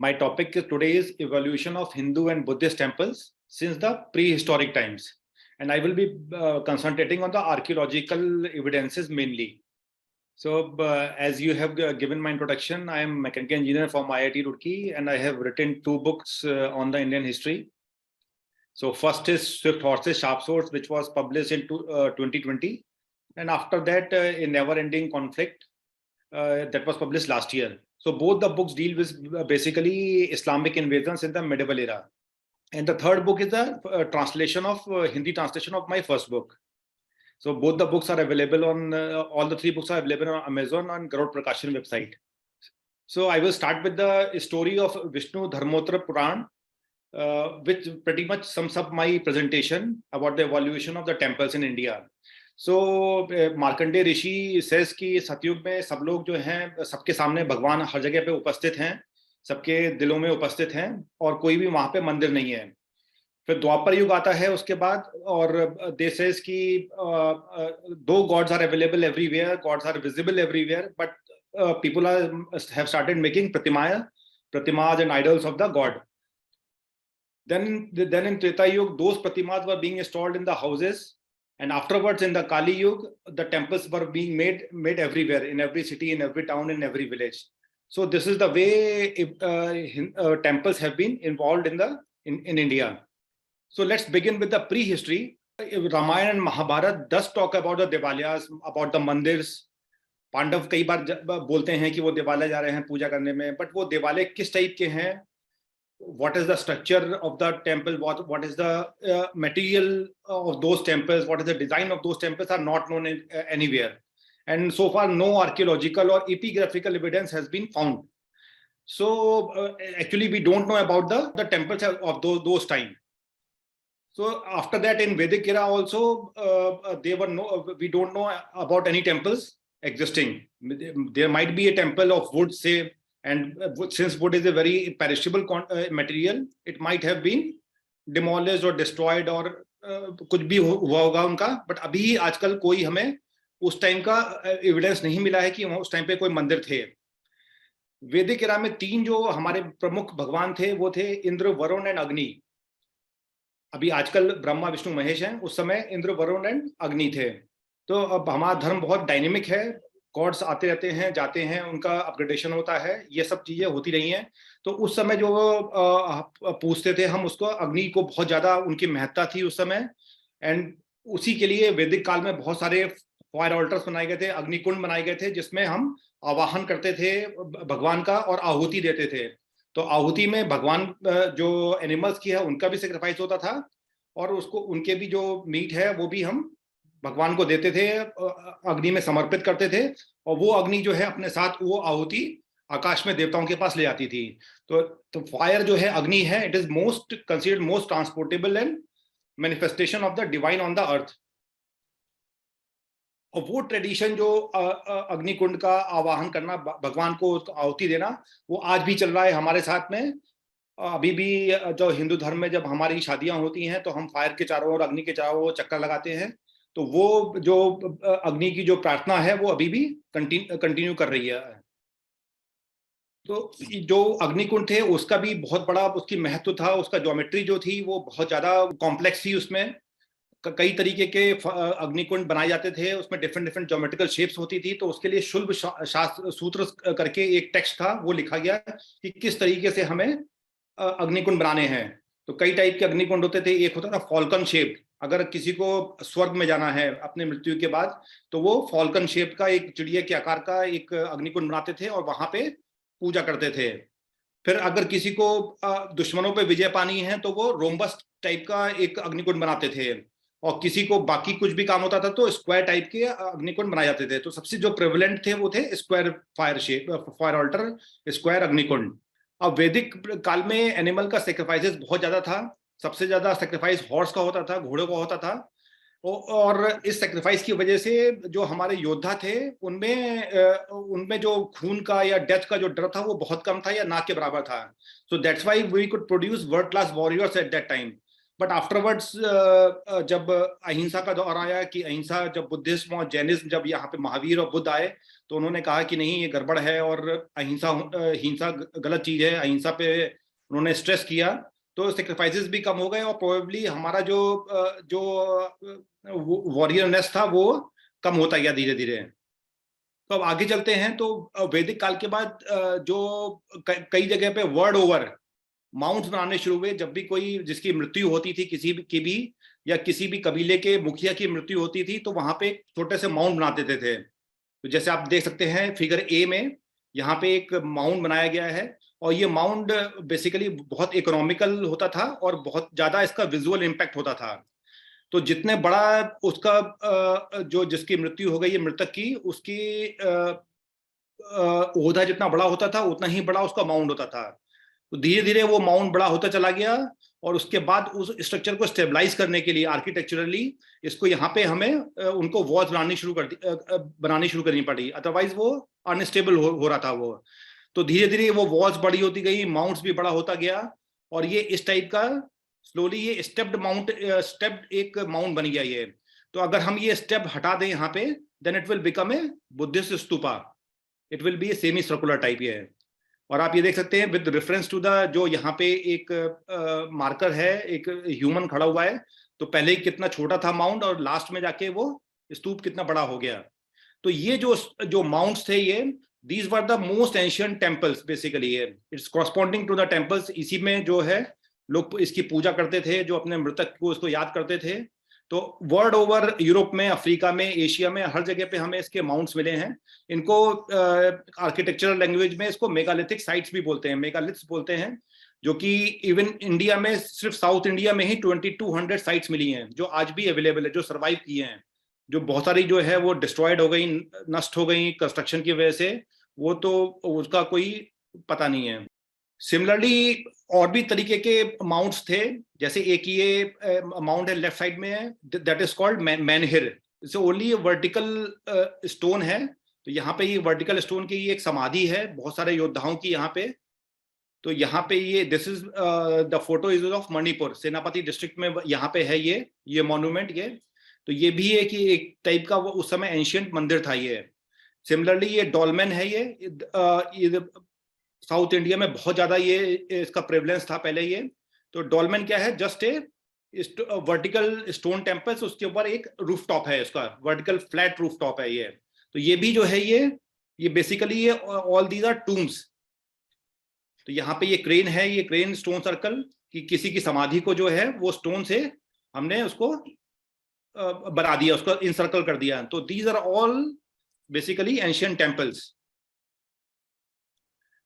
My topic today is evolution of Hindu and Buddhist temples since the prehistoric times. And I will be concentrating on the archaeological evidences mainly. So, as you have given my introduction, I am a mechanical engineer from IIT Roorkee, and I have written 2 books on the Indian history. So, first is Swift Horses, Sharp Swords, which was published in 2020. And after that, a never-ending conflict that was published last year. So both the books deal with basically Islamic invasions in the medieval era. And the third book is the translation of Hindi translation of my first book. So both the books are available on, all the 3 books are available on Amazon and Garud Prakashan website. So I will start with the story of Vishnu Dharmottara Puran, which pretty much sums up my presentation about the evolution of the temples in India. So Markandeya Rishi says कि सतयुग में सब लोग जो हैं सबके सामने भगवान हर जगह पे उपस्थित हैं, सबके दिलों में उपस्थित हैं और कोई भी वहां पे मंदिर नहीं है. फिर द्वापर युग आता है उसके बाद और दे सेज कि दो gods are available everywhere, gods are visible everywhere, but people have started making प्रतिमाज and idols of the god. Then in Treta Yuga, those प्रतिमाज were being installed in the houses. And afterwards, in the Kali Yuga, the temples were being made everywhere, in every city, in every town, in every village. So this is the way temples have been involved in India. So let's begin with the prehistory. Ramayana and Mahabharata does talk about the Devalayas, about the mandirs. Pandav कई बार बोलते हैं कि वो देवालय जा रहे हैं पूजा करने में, but वो देवालय किस टाइप के हैं? What is the structure of the temple, what is the material of those temples, what is the design of those temples are not known anywhere, and so far no archaeological or epigraphical evidence has been found. So actually we don't know about the temples of those time. So after that, in Vedic era also we don't know about any temples existing. There might be a temple of wood, say, and since wood is a very perishable material, it might have been demolished or destroyed or कुछ भी हुआ होगा उनका. But अभी आजकल कोई हमें उस टाइम का एविडेंस नहीं मिला है कि उस टाइम पे कोई मंदिर थे. वैदिक एरा में 3 जो हमारे प्रमुख भगवान थे वो थे इंद्र, वरुण एंड अग्नि. अभी आजकल ब्रह्मा, विष्णु, महेश हैं, उस समय इंद्र, वरुण एंड अग्नि थे. तो अब हमारा धर्म बहुत डायनेमिक है, गॉड्स आते रहते हैं, जाते हैं, उनका अपग्रेडेशन होता है, ये सब चीजें होती रही हैं. तो उस समय जो पूछते थे हम उसको, अग्नि को बहुत ज्यादा उनकी महत्ता थी उस समय. एंड उसी के लिए वैदिक काल में बहुत सारे फायर ऑल्टर्स बनाए गए थे, अग्निकुंड बनाए गए थे, जिसमें हम आवाहन करते थे भगवान का और आहुति देते थे. तो आहुति में भगवान जो एनिमल्स की है उनका भी सेक्रीफाइस होता था और उसको उनके भी जो मीट है वो भी हम भगवान को देते थे, अग्नि में समर्पित करते थे. और वो अग्नि जो है अपने साथ वो आहुति आकाश में देवताओं के पास ले जाती थी. तो फायर जो है, अग्नि है, it is most considered most transportable and manifestation of the divine on the अर्थ. और वो ट्रेडिशन जो अग्निकुंड का आवाहन करना, भगवान को आहुति देना, वो आज भी चल रहा है हमारे साथ में. अभी भी जो हिंदू धर्म में जब हमारी शादियां होती हैं तो हम फायर के चारों ओर, अग्नि के चारों ओर चक्कर लगाते हैं. तो वो जो अग्नि की जो प्रार्थना है वो अभी भी कंटिन्यू कर रही है. तो जो अग्निकुंड थे उसका भी बहुत बड़ा उसकी महत्व था. उसका ज्योमेट्री जो थी वो बहुत ज्यादा कॉम्प्लेक्स थी. उसमें कई तरीके के अग्निकुंड बनाए जाते थे, उसमें डिफरेंट ज्योमेट्रिकल शेप्स होती थी. तो उसके लिए शुल्ब शास्त्र सूत्र करके एक टेक्स्ट था, वो लिखा गया कि किस तरीके से हमें अग्निकुंड बनाने हैं. तो कई टाइप के अग्निकुंड होते थे. एक होता था फॉल्कन शेप, अगर किसी को स्वर्ग में जाना है अपने मृत्यु के बाद तो वो फॉल्कन शेप का एक चिड़िया के आकार का एक अग्निकुंड बनाते थे और वहां पे पूजा करते थे. फिर अगर किसी को दुश्मनों पे विजय पानी है तो वो रोम्बस टाइप का एक अग्निकुंड बनाते थे. और किसी को बाकी कुछ भी काम होता था तो स्क्वायर टाइप के अग्निकुंड बनाए जाते थे. तो सबसे जो प्रेवलेंट थे वो थे स्क्वायर फायर ऑल्टर, स्क्वायर अग्निकुंड. अब वैदिक काल में एनिमल का सेक्रीफाइसेस बहुत ज्यादा था. सबसे ज्यादा सेक्रीफाइस हॉर्स का होता था, घोड़ों का होता था. और इस सेक्रीफाइस की वजह से जो हमारे योद्धा थे उनमें जो खून का या डेथ का जो डर था वो बहुत कम था या ना के बराबर था. So that's why we could produce world class warriors at that time. But afterwards जब अहिंसा का दौर आया, कि अहिंसा, जब बुद्धिज्म और जैनिज्म, जब यहाँ पे महावीर और बुद्ध आए, तो उन्होंने कहा कि नहीं, ये गड़बड़ है और अहिंसा हिंसा गलत चीज है, अहिंसा पे उन्होंने स्ट्रेस किया, तो सेक्रीफाइसेस भी कम हो गए और प्रोबेबली हमारा जो वॉरियरनेस था वो कम होता गया धीरे धीरे। तो अब आगे चलते हैं, तो वैदिक काल के बाद जो कई जगह पे वर्ल्ड ओवर माउंट्स बनाने शुरू हुए। जब भी कोई जिसकी मृत्यु होती थी, किसी की भी, या किसी भी कबीले के मुखिया की मृत्यु होती थी, तो वहां पे छोटे से माउंट बना देते थे। तो जैसे आप देख सकते हैं फिगर ए में, यहाँ पे एक माउंट बनाया गया है, और ये माउंट बेसिकली बहुत इकोनॉमिकल होता था और बहुत ज्यादा इसका विजुअल इम्पैक्ट होता था। तो जितने बड़ा उसका जो जिसकी मृत्यु हो गई है मृतक की, उसकी ओहदा जितना बड़ा होता था, उतना ही बड़ा उसका माउंट होता था। तो धीरे धीरे वो माउंट बड़ा होता चला गया, और उसके बाद उस स्ट्रक्चर को स्टेबलाइज करने के लिए आर्किटेक्चरली इसको यहाँ पे हमें उनको वॉल्स बनानी शुरू करनी पड़ी, अदरवाइज वो अनस्टेबल हो रहा था वो। तो धीरे धीरे वो वॉल्स बड़ी होती गई, माउंट्स भी बड़ा होता गया, और ये इस टाइप का स्लोली ये स्टेप्ड एक माउंट बन गया ये। तो अगर हम ये स्टेप हटा दें यहाँ पे, then it will become a Buddhist stupa, it will be a semi circular type ये है। और आप ये देख सकते हैं विद रेफरेंस टू द, जो यहाँ पे एक मार्कर है, एक ह्यूमन खड़ा हुआ है, तो पहले कितना छोटा था माउंट और लास्ट में जाके वो स्तूप कितना बड़ा हो गया। तो ये जो माउंट्स थे, ये these were the most ancient temples basically, it's corresponding to the temples. इसी में जो है लोग इसकी पूजा करते थे, जो अपने मृतक को इसको याद करते थे। तो वर्ल्ड ओवर, यूरोप में, अफ्रीका में, एशिया में, हर जगह पे हमें इसके माउंट्स मिले हैं। इनको आर्किटेक्चरल लैंग्वेज में इसको मेगालिथिक साइट्स भी बोलते हैं, मेगालिथ्स बोलते हैं, जो कि इवन इंडिया में, सिर्फ साउथ इंडिया में ही 2200 साइट्स मिली हैं जो आज भी अवेलेबल है, जो सर्वाइव किए हैं। जो बहुत सारी जो है वो डिस्ट्रॉयड हो गई, नष्ट हो गई कंस्ट्रक्शन की वजह से, वो तो उसका कोई पता नहीं है। सिमिलरली और भी तरीके के माउंट्स थे, जैसे एक ये माउंट है लेफ्ट साइड में है, that is called menhir. It's only vertical stone है। तो यहाँ पे ये वर्टिकल स्टोन की ये एक समाधि है बहुत सारे योद्धाओं की यहाँ पे। तो यहाँ पे ये this is the photo is of Manipur, सेनापति डिस्ट्रिक्ट में यहाँ पे है ये मॉन्यूमेंट ये। तो ये भी है कि एक टाइप का वो उस समय एंशियंट मंदिर था ये। सिमिलरली ये डॉलमेन है, ये साउथ इंडिया में बहुत ज्यादा ये इसका प्रेवलेंस था पहले ये। तो डॉलमेन क्या है, just a vertical stone temples, उसके ऊपर एक रूफ टॉप है, इसका वर्टिकल फ्लैट रूफ टॉप है ये। तो ये भी जो है ये बेसिकली ये ऑल दीज आर टूम्स। तो यहाँ पे ये क्रेन है, ये क्रेन स्टोन सर्कल, कि किसी की समाधि को जो है वो स्टोन से हमने उसको बना दिया, उसको इंसर्कल कर दिया। तो these are all basically ancient temples.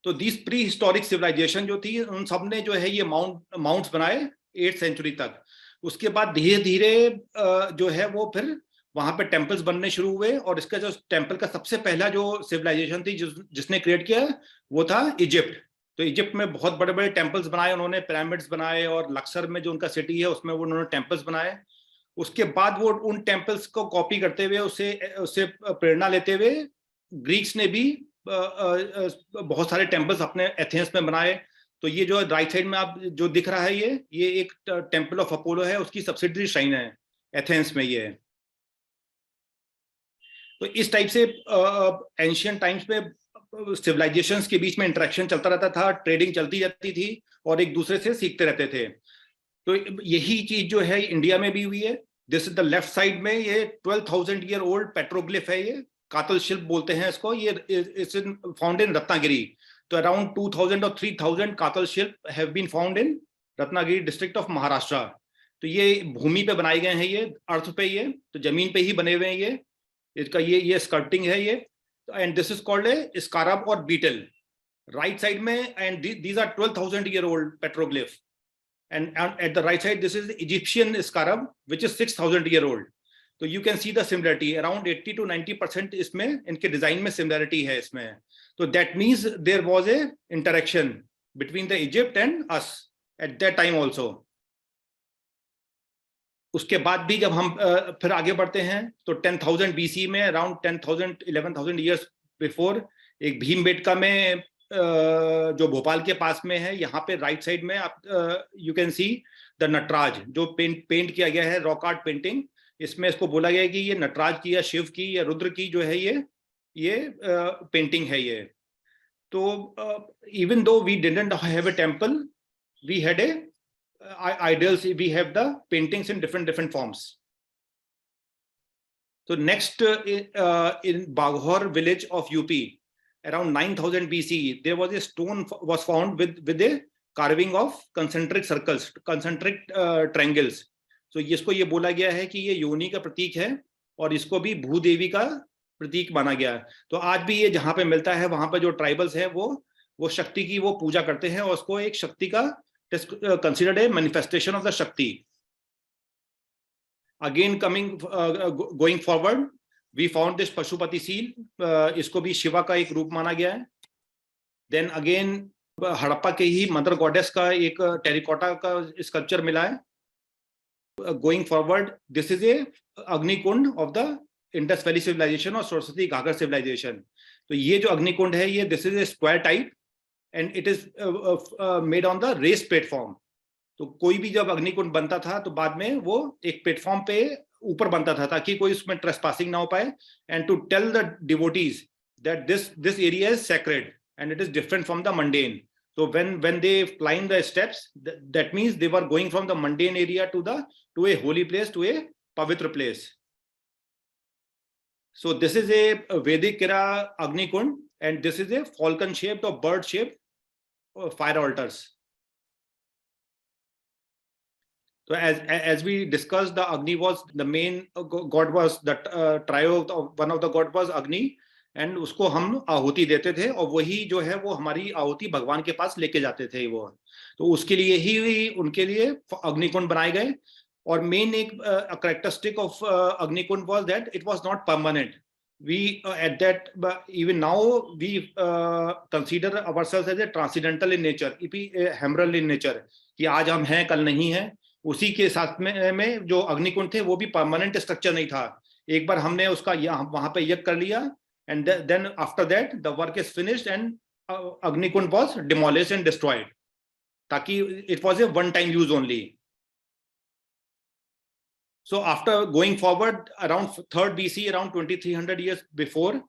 तो दीज प्री हिस्टोरिक सिविलाइजेशन जो थी, उन सब ने जो है ये माउंट्स बनाए 8th सेंचुरी तक। उसके बाद धीरे धीरे जो है वो फिर वहां पे टेम्पल्स बनने शुरू हुए। और इसका जो टेम्पल का सबसे पहला जो सिविलाइजेशन थी जिसने क्रिएट किया, वो था इजिप्ट। तो इजिप्ट में बहुत बड़े बड़े टेम्पल्स बनाए उन्होंने, पिरामिड्स बनाए, और लक्सर में जो उनका सिटी है उसमें वो उन्होंने टेम्पल्स बनाए। उसके बाद वो उन टेम्पल्स को कॉपी करते हुए, उससे प्रेरणा लेते हुए ग्रीक्स ने भी बहुत सारे टेम्पल्स अपने एथेंस में बनाए। तो ये जो राइट साइड में आप जो दिख रहा है, ये एक टेम्पल ऑफ अपोलो है, उसकी सब्सिडरी श्राइन है एथेंस में ये। तो इस टाइप से एंशियंट टाइम्स में सिविलाइजेशंस के बीच में इंटरेक्शन चलता रहता था, ट्रेडिंग चलती रहती थी, और एक दूसरे से सीखते रहते थे। तो यही चीज जो है इंडिया में भी हुई है। This is the left side में, ये 12,000 ईयर ओल्ड पेट्रोग्लिफ है, ये कातल शिल्प बोलते हैं इसको। ये इट्स फाउंड इन रत्नागिरी। तो अराउंड 2000 और 3000 कातल शिल्प have been found in Ratnagiri district of Maharashtra. तो ये भूमि पे बनाए गए हैं, ये अर्थ पे, ये तो जमीन पे ही बने हुए हैं ये। इसका ये स्कल्पटिंग है ये। And this is called a scarab or beetle right side में। And these are 12,000 year old petroglyph. And at the right side, this is the Egyptian scarab, which is 6,000 year old. So you can see the similarity, around 80 to 90% इसमें इनके design में similarity है इसमें। तो that means there was a interaction between the Egypt and us at that time also. उसके बाद भी जब हम फिर आगे बढ़ते हैं, तो 10,000 BC में, अराउंड 10,000 11,000 years before, एक भीमबेटका में जो भोपाल के पास में है, यहाँ पे राइट साइड में आप you can see the Nataraja, जो पेंट किया गया है, रॉक आर्ट पेंटिंग। इसमें इसको बोला गया है कि ये नटराज की या शिव की या रुद्र की जो है ये पेंटिंग है ये। तो even though we didn't have a temple, we had a idols, we have the paintings in different forms. So next, in Baghor village of UP, around 9000 BC, there was a stone was found with a carving of concentric circles, concentric triangles. So इसको ये बोला गया है कि ये योनि का प्रतीक है और इसको भी भूदेवी का प्रतीक माना गया है। तो आज भी ये जहां पे मिलता है, वहां पर जो ट्राइबल्स है वो शक्ति की वो पूजा करते हैं और उसको एक शक्ति का considered a manifestation of the Shakti. Again, going forward, we found this Pashupati seal. इसको भी शिवा का एक रूप माना गया है. Then again, हड़प्पा के ही मदर गॉडेस का एक टेरिकोटा का स्कल्पचर मिला है. Going forward, this is a अग्निकुंड of the Indus Valley civilization और सरस्वती घाघर civilization. तो ये जो अग्निकुंड है, ये this is a square type and it is made on the raised platform. तो कोई भी जब अग्निकुंड बनता था तो बाद में वो एक प्लेटफॉर्म पे ऊपर बनता था ताकि कोई उसमें ट्रेसपासिंग ना हो पाए, and to tell the devotees that this area is sacred and it is different from the mundane. So when they climb the steps, that means they were going from the mundane area to a holy place, to a pavitra place. So this is a Vedic era Agnikund, and this is a falcon shaped or bird shaped fire altars. So as we discussed, the Agni was the main god, was the trio of one of the god was Agni, and उसको हम आहुति देते थे और वही जो है वो हमारी आहुति भगवान के पास लेके जाते थे वो। तो उसके लिए ही उनके लिए अग्निकुंड बनाए गए। और मेन एक characteristic of अग्निकुंड was that it was not permanent. We at that even now we consider ourselves as a transcendental in nature, ephemeral in nature, कि आज हम हैं कल नहीं है। उसी के साथ में जो अग्निकुंड थे वो भी परमानेंट स्ट्रक्चर नहीं था। एक बार हमने उसका वहां पे यज्ञ कर लिया, and then after that the work is finished and Agnikund was demolished and destroyed, ताकि it was a one time use only. So after going forward around 3rd BC, around 2300 years before,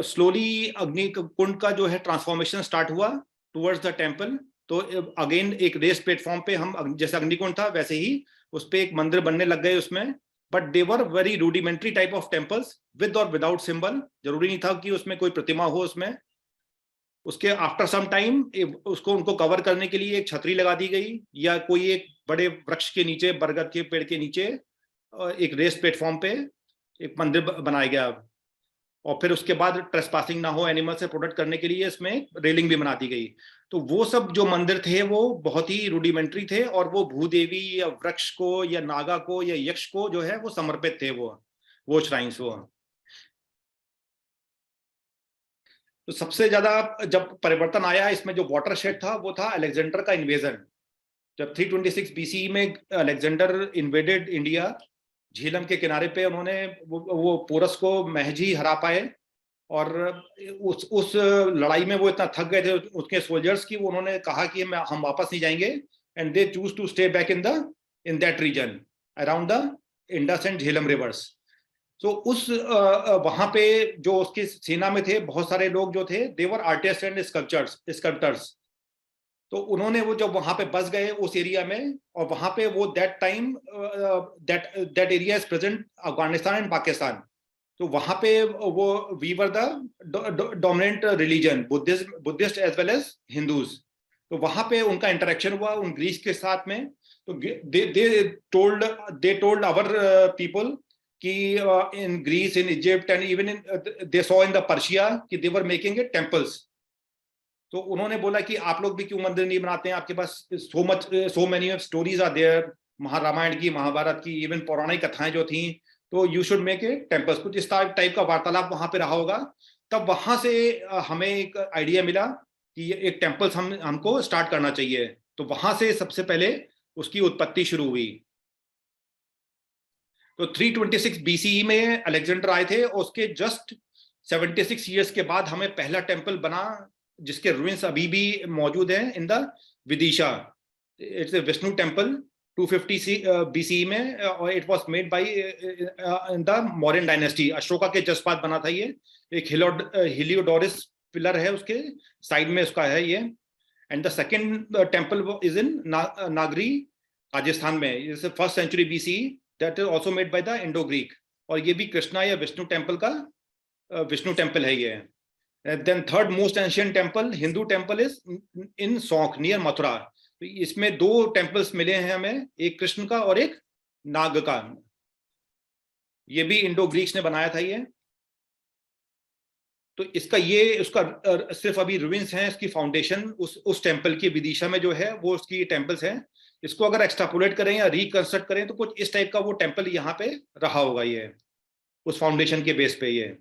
slowly अग्निकुंड का जो है transformation start हुआ towards the temple. तो again एक race platform पे हम जैसे अग्निकुंड था वैसे ही उस पे एक मंदिर बनने लग गए उसमें, but they were very rudimentary type of temples with और विदाउट सिंबल। जरूरी नहीं था कि उसमें कोई प्रतिमा हो उसमें। उसके आफ्टर सम टाइम उसको उनको कवर करने के लिए एक छतरी लगा दी गई या कोई एक बड़े वृक्ष के नीचे, बरगद के पेड़ के नीचे एक रेस प्लेटफॉर्म पे एक मंदिर बनाया गया। और फिर उसके बाद ट्रेसपासिंग ना हो एनिमल से प्रोटेक्ट करने के लिए इसमें रेलिंग भी बना दी गई। तो वो सब जो मंदिर थे वो बहुत ही रूडिमेंट्री थे और वो भूदेवी या वृक्ष को या नागा को या यक्ष को जो है वो समर्पित थे वो श्राइन्स वो। तो सबसे ज्यादा जब परिवर्तन आया इसमें जो वाटरशेड था वो था अलेक्जेंडर का इन्वेजन। जब 326 BC में अलेक्जेंडर इन्वेडेड इंडिया, झीलम के किनारे पे उन्होंने वो पोरस को महज ही हरा पाए और उस लड़ाई में वो इतना थक गए थे उसके सोल्जर्स की, उन्होंने कहा कि हम वापस नहीं जाएंगे, and they choose to stay back in that region around the Indus and Jhelum rivers. तो उस वहां पे जो उसकी सेना में थे बहुत सारे लोग जो थे, दे वर आर्टिस्ट एंड स्कल्प्टर्स। तो उन्होंने वो जब वहां पे बस गए उस एरिया में, और वहां पे वो that time that area is present Afghanistan and Pakistan. तो वहां पे वो we were the dominant religion, Buddhist as well as Hindus. तो वहां पे उनका इंटरेक्शन हुआ उन ग्रीस के साथ में। तो दे टोल्ड आवर पीपल कि in Greece, in Egypt and even in they saw in the Persia कि they were making it temples. तो उन्होंने बोला कि आप लोग भी क्यों मंदिर नहीं बनाते हैं, आपके पास so many stories are there, Maharamayan की, महाभारत की, इवन पौराणिक कथाएं जो थी, तो you should make a temples. कुछ इस टाइप का वार्तालाप वहां पे रहा होगा। तब वहां से हमें एक आइडिया मिला कि एक टेम्पल्स हमको स्टार्ट करना चाहिए। तो वहां से सबसे पहले उसकी उत्पत्ति शुरू हुई। तो 326 BCE में अलेक्जेंडर आए थे, उसके जस्ट 76 ईयर्स के बाद हमें पहला टेम्पल बना जिसके रूइंस अभी भी मौजूद हैं in the Vidisha. It's a Vishnu temple 250 BCE में, और it was made by in the Mauryan dynasty. Ashoka के जस्ट बाद बना था ये। एक हिलियोडोरस पिलर है उसके साइड में उसका है ये। And the second temple is in Nagari, Rajasthan में। It's 1st century BCE, that is also made by the Indo Greek. और ये भी कृष्णा या विष्णु टेम्पल का विष्णु टेम्पल है ये। Then third most ancient temple, Hindu temple, is in Saunkh near Mathura. तो इसमें 2 टेम्पल्स मिले हैं हमें, एक कृष्ण का और एक नाग का। ये भी इंडो ग्रीक्स ने बनाया था ये। तो इसका ये उसका सिर्फ अभी रुइंस हैं, इसकी फाउंडेशन उस टेम्पल की विदिशा में जो है वो उसकी टेम्पल्स हैं। इसको अगर एक्सट्रापोलेट करें या रिकंस्ट्रक्ट करें तो कुछ इस टाइप का वो टेम्पल यहाँ पे रहा होगा ये, उस फाउंडेशन के बेस पे। ये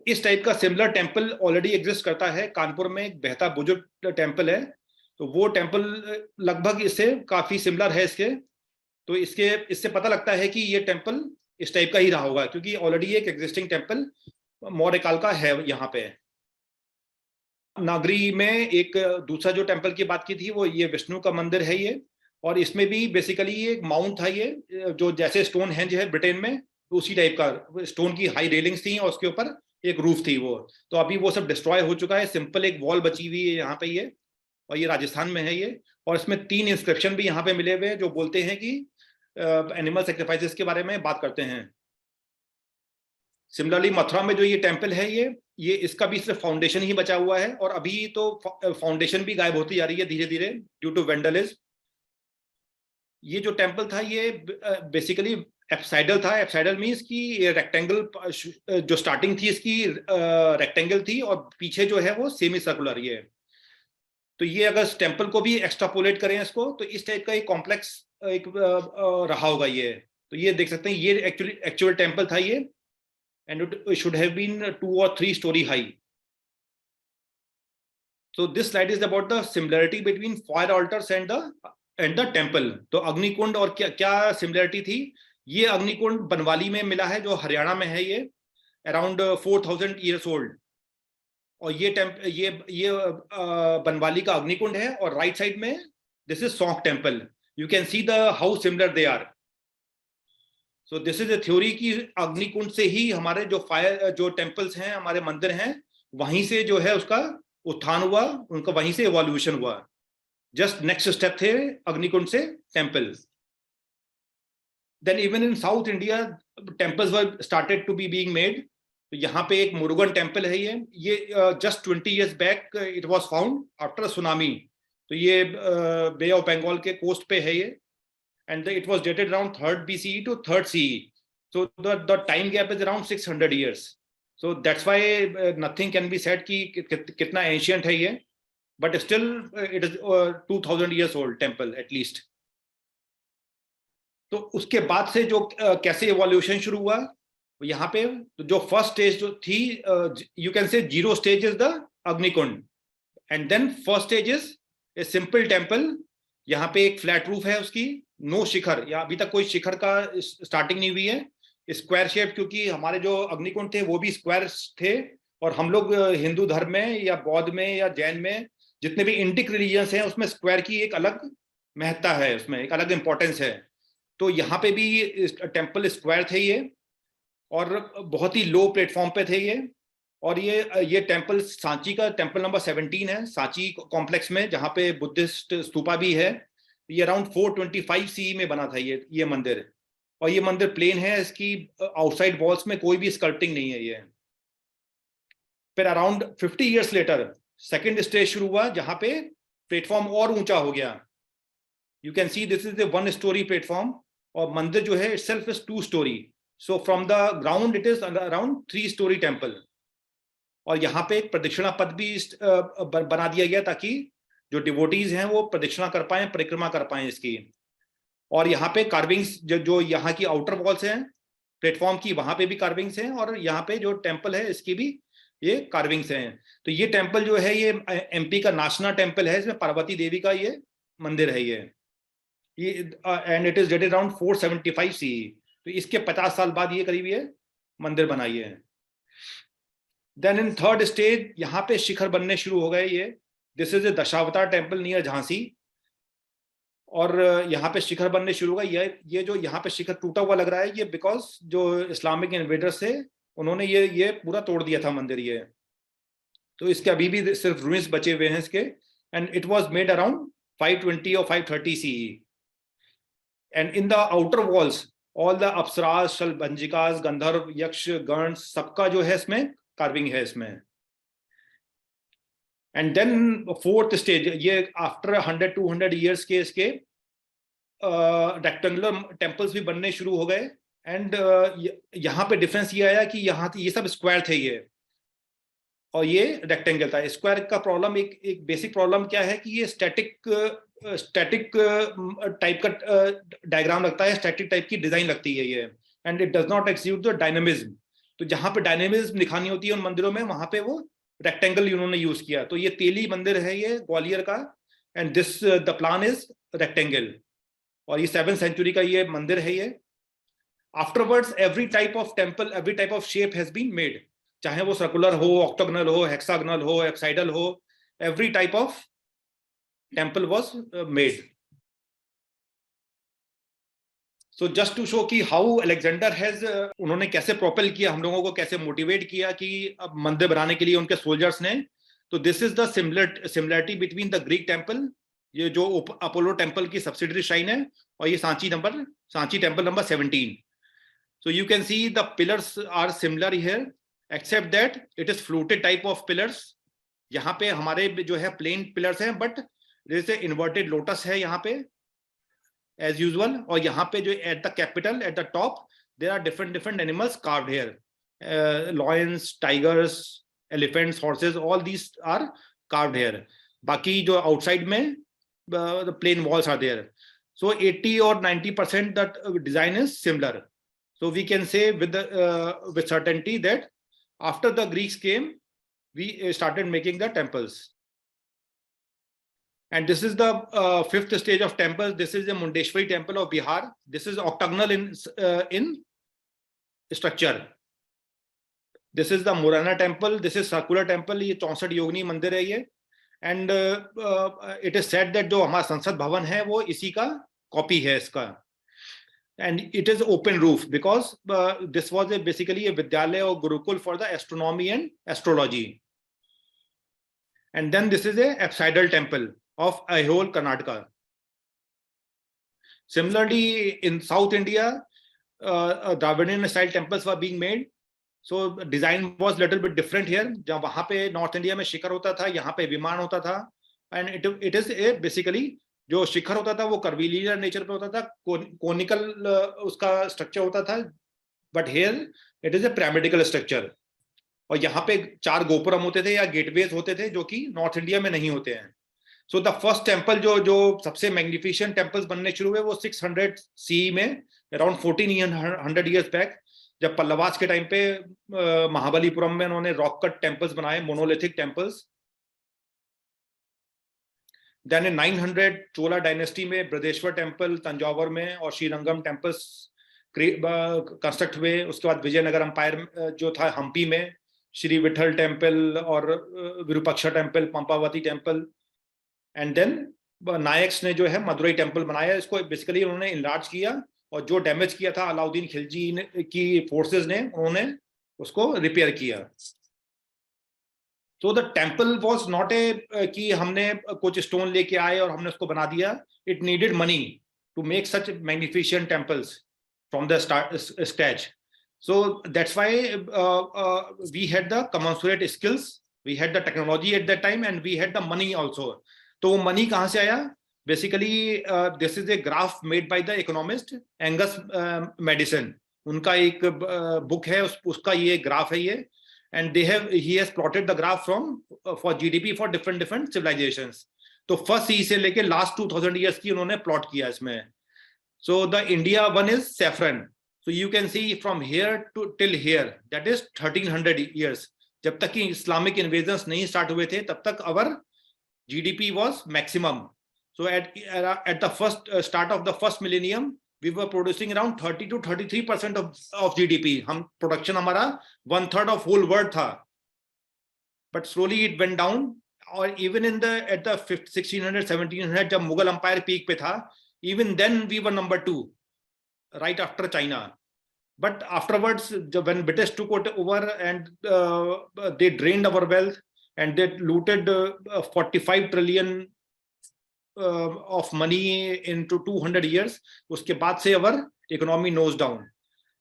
इस टाइप का सिमिलर टेम्पल ऑलरेडी एग्जिस्ट करता है कानपुर में, एक बहता बुजुर्ग टेम्पल है। तो वो टेम्पल लगभग इससे काफी सिमिलर है इसके। तो इससे पता लगता है कि ये टेम्पल इस टाइप का ही रहा होगा, क्योंकि ऑलरेडी एक एग्जिस्टिंग टेम्पल मौर्य काल का है यहाँ पे। नागरी में एक दूसरा जो टेम्पल की बात की थी वो ये विष्णु का मंदिर है ये। और इसमें भी बेसिकली एक माउंट था ये, जो जैसे स्टोन हेंज है ब्रिटेन में, तो उसी टाइप का स्टोन की हाई रेलिंग्स थी और उसके ऊपर एक रूफ थी वो। तो अभी वो सब डिस्ट्रॉय हो चुका है, सिंपल एक वॉल बची हुई है यहाँ पे ये। और ये राजस्थान में है ये। और इसमें 3 इंस्क्रिप्शन भी यहाँ पे मिले हुए हैं जो बोलते हैं कि एनिमल सेक्रीफाइसेस के बारे में बात करते हैं। सिमिलरली मथुरा में जो ये टेम्पल है ये इसका भी सिर्फ फाउंडेशन ही बचा हुआ है। और अभी तो फाउंडेशन भी गायब होती जा रही है धीरे धीरे ड्यू टू वेंडलिज्म। ये जो टेम्पल था ये बेसिकली एप्साइडल था। एप्साइडल मीन्स कि रेक्टेंगल, जो स्टार्टिंग थी इसकी रेक्टेंगल थी और पीछे जो है वो सेमी सर्कुलर ये। तो ये अगर टेम्पल को भी एक्सट्रापोलेट करें इसको, तो इस टाइप का एक कॉम्प्लेक्स एक रहा होगा ये। तो ये देख सकते हैं ये एक्चुअल टेम्पल था ये, and it should have been 2 or 3 story high. So this slide is about the similarity between fire altars and the temple. तो अग्निकुंड और क्या सिमिलरिटी थी। ये अग्निकुंड बनवाली में मिला है जो हरियाणा में है ये, अराउंड 4000 years old। और ये बनवाली का अग्निकुंड है। और राइट साइड में this is Saunkh temple. You can see the how similar they are. So this is a theory कि अग्निकुंड से ही हमारे जो टेम्पल्स हैं, हमारे मंदिर हैं, वहीं से जो है उसका उत्थान हुआ, उनका वहीं से इवोल्यूशन हुआ। जस्ट नेक्स्ट स्टेप थे अग्निकुंड से temples. Then even in South India temples were started to be being made. तो यहाँ पे एक मुरुगन टेम्पल है ये just 20 years back it was found after tsunami. तो ये बे ऑफ बंगाल के कोस्ट पे है ये। And it was dated around 3rd BCE to 3rd CE. So the time gap is around 600 years. So that's why nothing can be said कि कितना ancient है ये, but still it is 2000 years old temple at least. तो उसके बाद से जो कैसे evolution शुरू हुआ यहाँ पे, तो जो फर्स्ट स्टेज जो थी, you can say zero stage is the Agnikund, and then first stage is a simple temple। यहाँ पे एक फ्लैट रूफ है उसकी, नो शिखर, या अभी तक कोई शिखर का स्टार्टिंग नहीं हुई है। स्क्वायर शेप, क्योंकि हमारे जो अग्निकुंड थे वो भी स्क्वायर थे। और हम लोग हिंदू धर्म में या बौद्ध में या जैन में जितने भी इंडिक रिलीजन्स हैं उसमें स्क्वायर की एक अलग महत्ता है, उसमें एक अलग इंपॉर्टेंस है। तो यहाँ पे भी टेम्पल स्क्वायर थे ये, और बहुत ही लो प्लेटफॉर्म पे थे ये। और ये टेम्पल सांची का टेम्पल नंबर 17 है, सांची कॉम्प्लेक्स में, जहाँ पे बुद्धिस्ट स्तूपा भी है। ये अराउंड 425 CE में बना था ये मंदिर। और ये मंदिर प्लेन है, इसकी आउटसाइड वॉल्स में कोई भी स्कल्पटिंग नहीं है ये। फिर around 50 years later second stage शुरू हुआ, जहाँ पे प्लेटफॉर्म और ऊंचा हो गया। You can see this is a 1 story platform, और मंदिर जो है itself is 2 story। So from the ground it is around 3 story temple. और यहाँ पे एक प्रदक्षिणा पथ भी बना दिया गया ताकि जो डिवोटीज हैं वो प्रदक्षिणा कर पाए, परिक्रमा कर पाए इसकी। और यहाँ पे कार्विंग्स जो यहाँ की आउटर वॉल्स हैं प्लेटफॉर्म की, वहां पे भी कार्विंग्स हैं। और यहाँ पे जो टेम्पल है इसकी भी ये कार्विंग्स हैं। तो ये टेम्पल जो है ये MP का नाशना टेम्पल है, इसमें पार्वती देवी का ये मंदिर है ये and it is dated around 475 CE। तो इसके 50 साल बाद ये करीब ये मंदिर बनाई है। देन इन थर्ड स्टेज यहाँ पे शिखर बनने शुरू हो गए ये. This is A Dashavatar temple near Jhansi. और यहाँ पे शिखर बनने शुरू हो गए. ये जो यहाँ पे शिखर टूटा हुआ लग रहा है, ये बिकॉज जो इस्लामिक इन्वेडर्स थे उन्होंने ये पूरा तोड़ दिया था मंदिर ये. तो इसके अभी भी सिर्फ रूइंस बचे हुए हैं इसके. And it was made around 520 or 530 CE. And in the outer walls all the अप्सरास, शलभंजिकास, गंधर्व, यक्ष, गण, सबका जो है इसमें कार्विंग है इसमें. एंड देन फोर्थ स्टेज, ये आफ्टर 100-200 ईयर्स के इसके रेक्टेंगुलर टेम्पल्स भी बनने शुरू हो गए. एंड यहाँ पे डिफरेंस ये आया कि यहाँ ये सब स्क्वायर थे ये, और ये रेक्टेंगल था. स्क्वायर का प्रॉब्लम, एक बेसिक प्रॉब्लम क्या है कि ये स्टैटिक टाइप का डायग्राम लगता है, स्टैटिक टाइप की डिजाइन लगती है ये. And it does not execute the dynamism. तो जहां पे डायनेमिज्म दिखानी होती है उन मंदिरों में, वहां पे वो रेक्टेंगल उन्होंने यूज किया. तो ये तेली मंदिर है ये ग्वालियर का. And this the plan is rectangle. और ये 7th सेंचुरी का ये मंदिर है ये. Afterwards every type of temple, every type of shape has been made. चाहे वो सर्कुलर हो, ऑक्टागोनल हो, हेक्सागोनल हो, एप्साइडल हो, every type of temple was made. So just to show कि हाउ अलेक्जेंडर हैज, उन्होंने कैसे प्रोपेल किया, हम लोगों को कैसे मोटिवेट किया कि अब मंदिर बनाने के लिए उनके सोल्जर्स ने. तो this is the similarity between the Greek temple, ये जो अपोलो टेम्पल की सब्सिडरी श्राइन है, और ये Sanchi temple number 17. So you can see the pillars are similar here, except that it is fluted type of pillars. यहाँ पे हमारे जो है plain pillars हैं, but जैसे inverted lotus है यहाँ पे as usual. और यहाँ पे जो at the capital, at the top, there are different animals carved here. Lions, tigers, elephants, horses, all these are carved here. बाकी जो outside में the plain walls are there. So 80 or 90% that design is similar. So we can say with certainty that after the Greeks came, we started making the temples. And this is the 5th stage of temples. This is the Mundeshwari temple of Bihar. This is octagonal in structure. This is the Murana temple. This is circular temple. ये 64 योगिनी मंदिर है ये. And it is said that जो हमारा संसद भवन है वो इसी का कॉपी है इसका. And it is open roof because this was basically a vidyalaya or gurukul for the astronomy and astrology. And then this is a apsidal temple of Aihole, Karnataka. Similarly, in South India, Dravidian style temples were being made. So design was little bit different here. जहाँ वहाँ पे North India में शिखर होता था, यहाँ पे विमान होता था. And it is a basically जो शिखर होता था वो कर्वीलियर नेचर पे होता था, कोनिकल उसका स्ट्रक्चर होता था. But here it is a pyramidical structure. और यहाँ पे 4 गोपुरम होते थे या गेटवेज होते थे, जो कि नॉर्थ इंडिया में नहीं होते हैं. सो द फर्स्ट टेम्पल जो सबसे मैग्निफिशिएंट टेम्पल्स बनने शुरू हुए वो 600 CE में, अराउंड 1400 ईयर्स बैक, जब पल्लवास के टाइम पे महाबलीपुरम में उन्होंने रॉक कट टेम्पल्स बनाए, monolithic temples. Then in 900 Chola dynasty में ब्रजेश्वर टेम्पल तंजावर में और श्रीरंगम टेम्पल्स कंस्ट्रक्ट हुए. उसके बाद विजयनगर अंपायर जो था हम्पी में, श्री विठल टेम्पल और Virupaksha temple, Pampavati temple. And then नायक्स ने जो है मदुरई टेम्पल बनाया. इसको बेसिकली उन्होंने इनलार्ज किया, और जो डैमेज किया था अलाउद्दीन खिलजी की फोर्सेस ने, उन्होंने उसको रिपेयर किया. So the temple was not कि हमने कुछ स्टोन लेके आए और हमने उसको बना दिया. It needed money to make such magnificent temples from the scratch. So that's why we had the commensurate skills, we had the technology at that time, and we had the money also. तो money कहाँ से आया? Basically, this is a graph made by the economist Angus Madison. उनका एक book है, उसका ये graph है ये. And he has plotted the graph for GDP for different civilizations. तो first CE से लेके last 2000 years की उन्होंने plot किया इसमें. So the India one is saffron. So you can see from here to till here, that is 1300 years. जब तक कि Islamic invasions नहीं start हुए थे, तब तक our GDP was maximum. So at the first start of the first millennium, we were producing around 30 to 33% of GDP. हम production हमारा 1/3 of whole world था. but slowly it went down. Or even in the at the 1600 1700 जब Mughal umpire peak पे था, even then we were number 2, right after China. But afterwards, when British took it over and they drained our wealth and they looted 45 trillion of money into 200 years, उसके बाद से our economy nose down.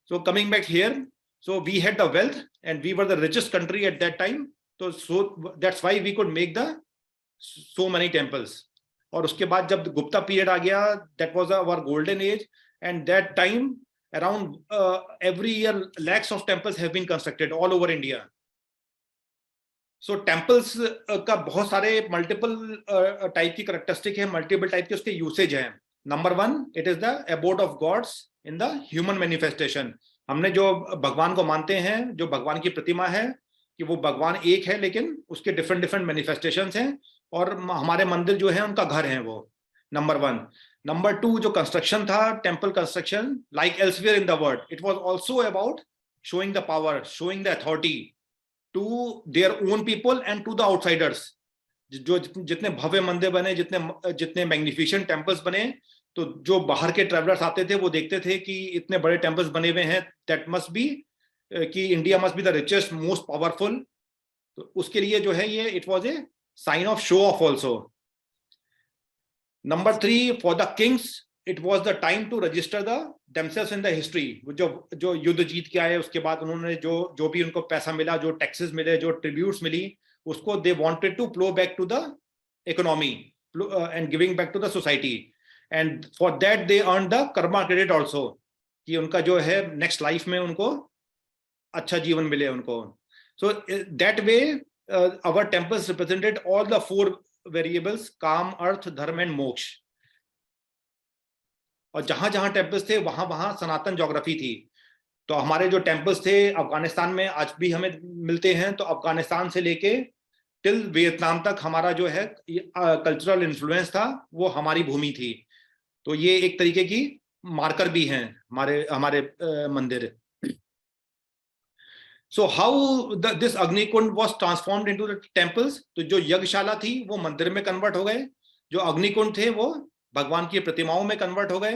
So coming back here, so we had the wealth and we were the richest country at that time. So that's why we could make the so many temples. और उसके बाद जब Gupta period आ गया, that was our golden age, and that time around every year lakhs of temples have been constructed all over India. So temples का बहुत सारे multiple type की characteristic है, multiple type के उसके usage हैं. Number 1, it is the abode of gods in the human manifestation. हमने जो भगवान को मानते हैं, जो भगवान की प्रतिमा है कि वो भगवान एक है, लेकिन उसके different manifestations हैं, और हमारे मंदिर जो है उनका घर है वो. Number 1. Number 2, जो construction था, temple construction, like elsewhere in the world, it was also about showing the power, showing the authority to their own people and to the outsiders. जो जितने भव्य मंदिर बने, जितने मैग्निफिशेंट टेम्पल्स बने, तो जो बाहर के ट्रैवलर्स आते थे वो देखते थे कि इतने बड़े टेम्पल्स बने हुए हैं, दैट मस्ट बी कि India must be the richest, most powerful. तो उसके लिए जो है ये it was a sign of show off also. Number 3, for the kings, it was the time to register themselves in the history. जो युद्ध जीत के आए, उसके बाद उन्होंने जो भी उनको पैसा मिला, जो टैक्सेस मिले, जो ट्रिब्यूट्स मिली, उसको they wanted to flow back to the economy and giving back to the society. And for that they earned the karma credit also, कि उनका जो है next life में उनको अच्छा जीवन मिले उनको. So that way our temples represented all the 4 variables, काम, अर्थ, धर्म एंड मोक्ष. और जहां जहां टेम्पल्स थे वहां वहां सनातन ज्योग्राफी थी. तो हमारे जो टेम्पल्स थे अफगानिस्तान में आज भी हमें मिलते हैं, तो अफगानिस्तान से लेके टिल वियतनाम तक हमारा जो है कल्चरल इन्फ्लुएंस था, वो हमारी भूमि थी. तो ये एक तरीके की मार्कर भी हैं हमारे मंदिर. So how this Agnikund was transformed into the temples? तो जो यज्ञशाला थी वो मंदिर में कन्वर्ट हो गए, जो अग्निकुंड थे वो भगवान की प्रतिमाओं में कन्वर्ट हो गए,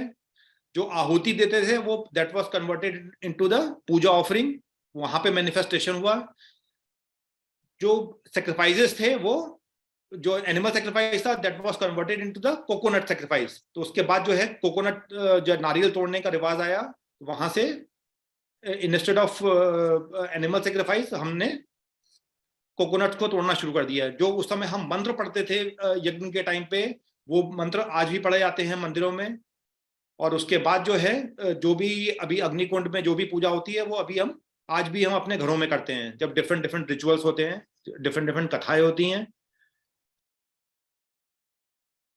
जो आहुति देते थे वो that was converted into the puja offering, वहां पे मैनिफेस्टेशन हुआ. जो सैक्रिफाइसेस थे वो जो एनिमल सैक्रिफाइस था that was converted into the coconut sacrifice. तो उसके बाद जो है कोकोनट जो नारियल तोड़ने का रिवाज आया, वहां से इंस्टेड ऑफ एनिमल सैक्रिफाइस हमने कोकोनट को तोड़ना शुरू कर दिया. जो उस समय हम मंत्र पढ़ते थे यज्ञ के टाइम पे, वो मंत्र आज भी पढ़े जाते हैं मंदिरों में. और उसके बाद जो है जो भी अभी अग्निकुंड में जो भी पूजा होती है वो अभी हम आज भी हम अपने घरों में करते हैं, जब डिफरेंट रिचुअल्स होते हैं, डिफरेंट कथाएं होती हैं.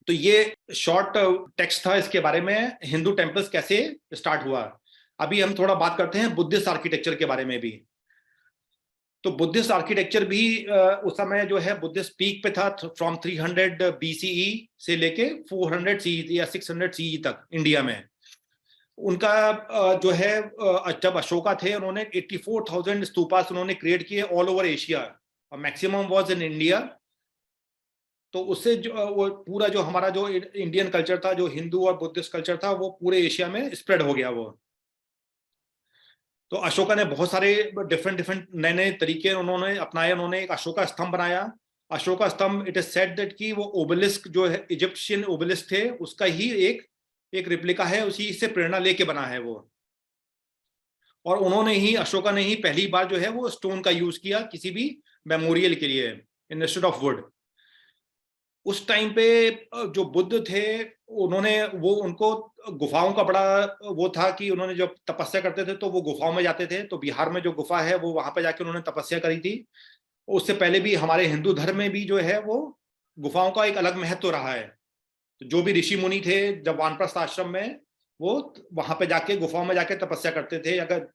तो ये शॉर्ट टेक्स्ट था इसके बारे में, हिंदू टेम्पल्स कैसे स्टार्ट हुआ. अभी हम थोड़ा बात करते हैं बुद्धिस्ट आर्किटेक्चर के बारे में भी. तो बुद्धिस्ट आर्किटेक्चर भी उस समय जो है बुद्धिस्ट पीक पे था, फ्रॉम 300 BCE से लेके 400 CE या 600 CE तक इंडिया में. उनका जो है जब अशोका थे, उन्होंने 84,000 स्तूपास उन्होंने क्रिएट किए ऑल ओवर एशिया, और मैक्सिमम वाज इन इंडिया. तो उससे जो वो पूरा जो हमारा जो इंडियन कल्चर था, जो हिंदू और बुद्धिस्ट कल्चर था, वो पूरे एशिया में स्प्रेड हो गया वो. तो अशोका ने बहुत सारे डिफरेंट नए तरीके उन्होंने अपनाए. उन्होंने एक अशोका स्तंभ बनाया. अशोका स्तंभ, इट इज सेड दैट कि वो ओबेलिस्क जो है इजिप्शियन ओबेलिस्क थे, उसका ही एक रिप्लिका है, उसी से प्रेरणा लेके बना है वो. और उन्होंने ही, अशोका ने ही पहली बार जो है वो स्टोन का यूज किया किसी भी मेमोरियल के लिए इंस्टेड ऑफ वुड. उस टाइम पे जो बुद्ध थे, उन्होंने वो उनको गुफाओं का बड़ा वो था कि उन्होंने जब तपस्या करते थे तो वो गुफाओं में जाते थे. तो बिहार में जो गुफा है वो वहां पे जाके उन्होंने तपस्या करी थी. उससे पहले भी हमारे हिंदू धर्म में भी जो है वो गुफाओं का एक अलग महत्व रहा है. तो जो भी ऋषि मुनि थे जब वानप्रस्थ आश्रम में, वो वहां पे जाके गुफाओं में जाके तपस्या करते थे. अगर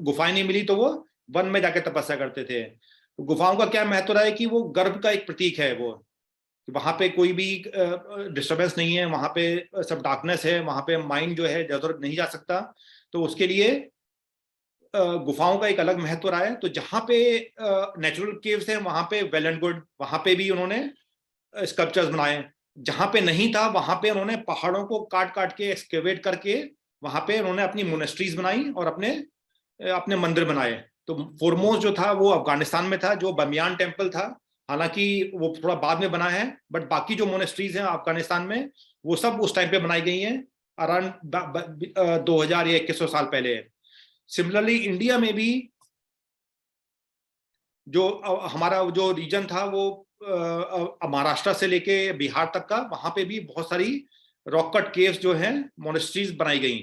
गुफाएं नहीं मिली तो वो वन में जाके तपस्या करते थे. तो गुफाओं का क्या महत्व रहा है कि वो गर्भ का एक प्रतीक है. वो वहां पे कोई भी डिस्टर्बेंस नहीं है, वहां पे सब डार्कनेस है, वहां पे माइंड जो है इधर नहीं जा सकता. तो उसके लिए गुफाओं का एक अलग महत्व रहा है। तो जहां पे नेचुरल केव्स हैं वहां पे वेल एंड गुड, वहां पे भी उन्होंने स्कल्पचर्स बनाए। जहां पे नहीं था वहां पे उन्होंने पहाड़ों को काट काट के एक्सकेवेट करके वहां पे उन्होंने अपनी मोनेस्ट्रीज बनाई और अपने अपने मंदिर बनाए। तो फोरमोस्ट जो था वो अफगानिस्तान में था, जो बमियान टेम्पल था, हालांकि वो थोड़ा बाद में बना है, बट बाकी जो मोनेस्ट्रीज हैं अफगानिस्तान में वो सब उस टाइम पे बनाई गई हैं, अराउंड 2000 या 2100 साल पहले। सिमिलरली इंडिया में भी जो हमारा जो रीजन था वो महाराष्ट्र से लेके बिहार तक का, वहां पे भी बहुत सारी रॉक कट केव्स जो हैं मोनेस्ट्रीज बनाई गई।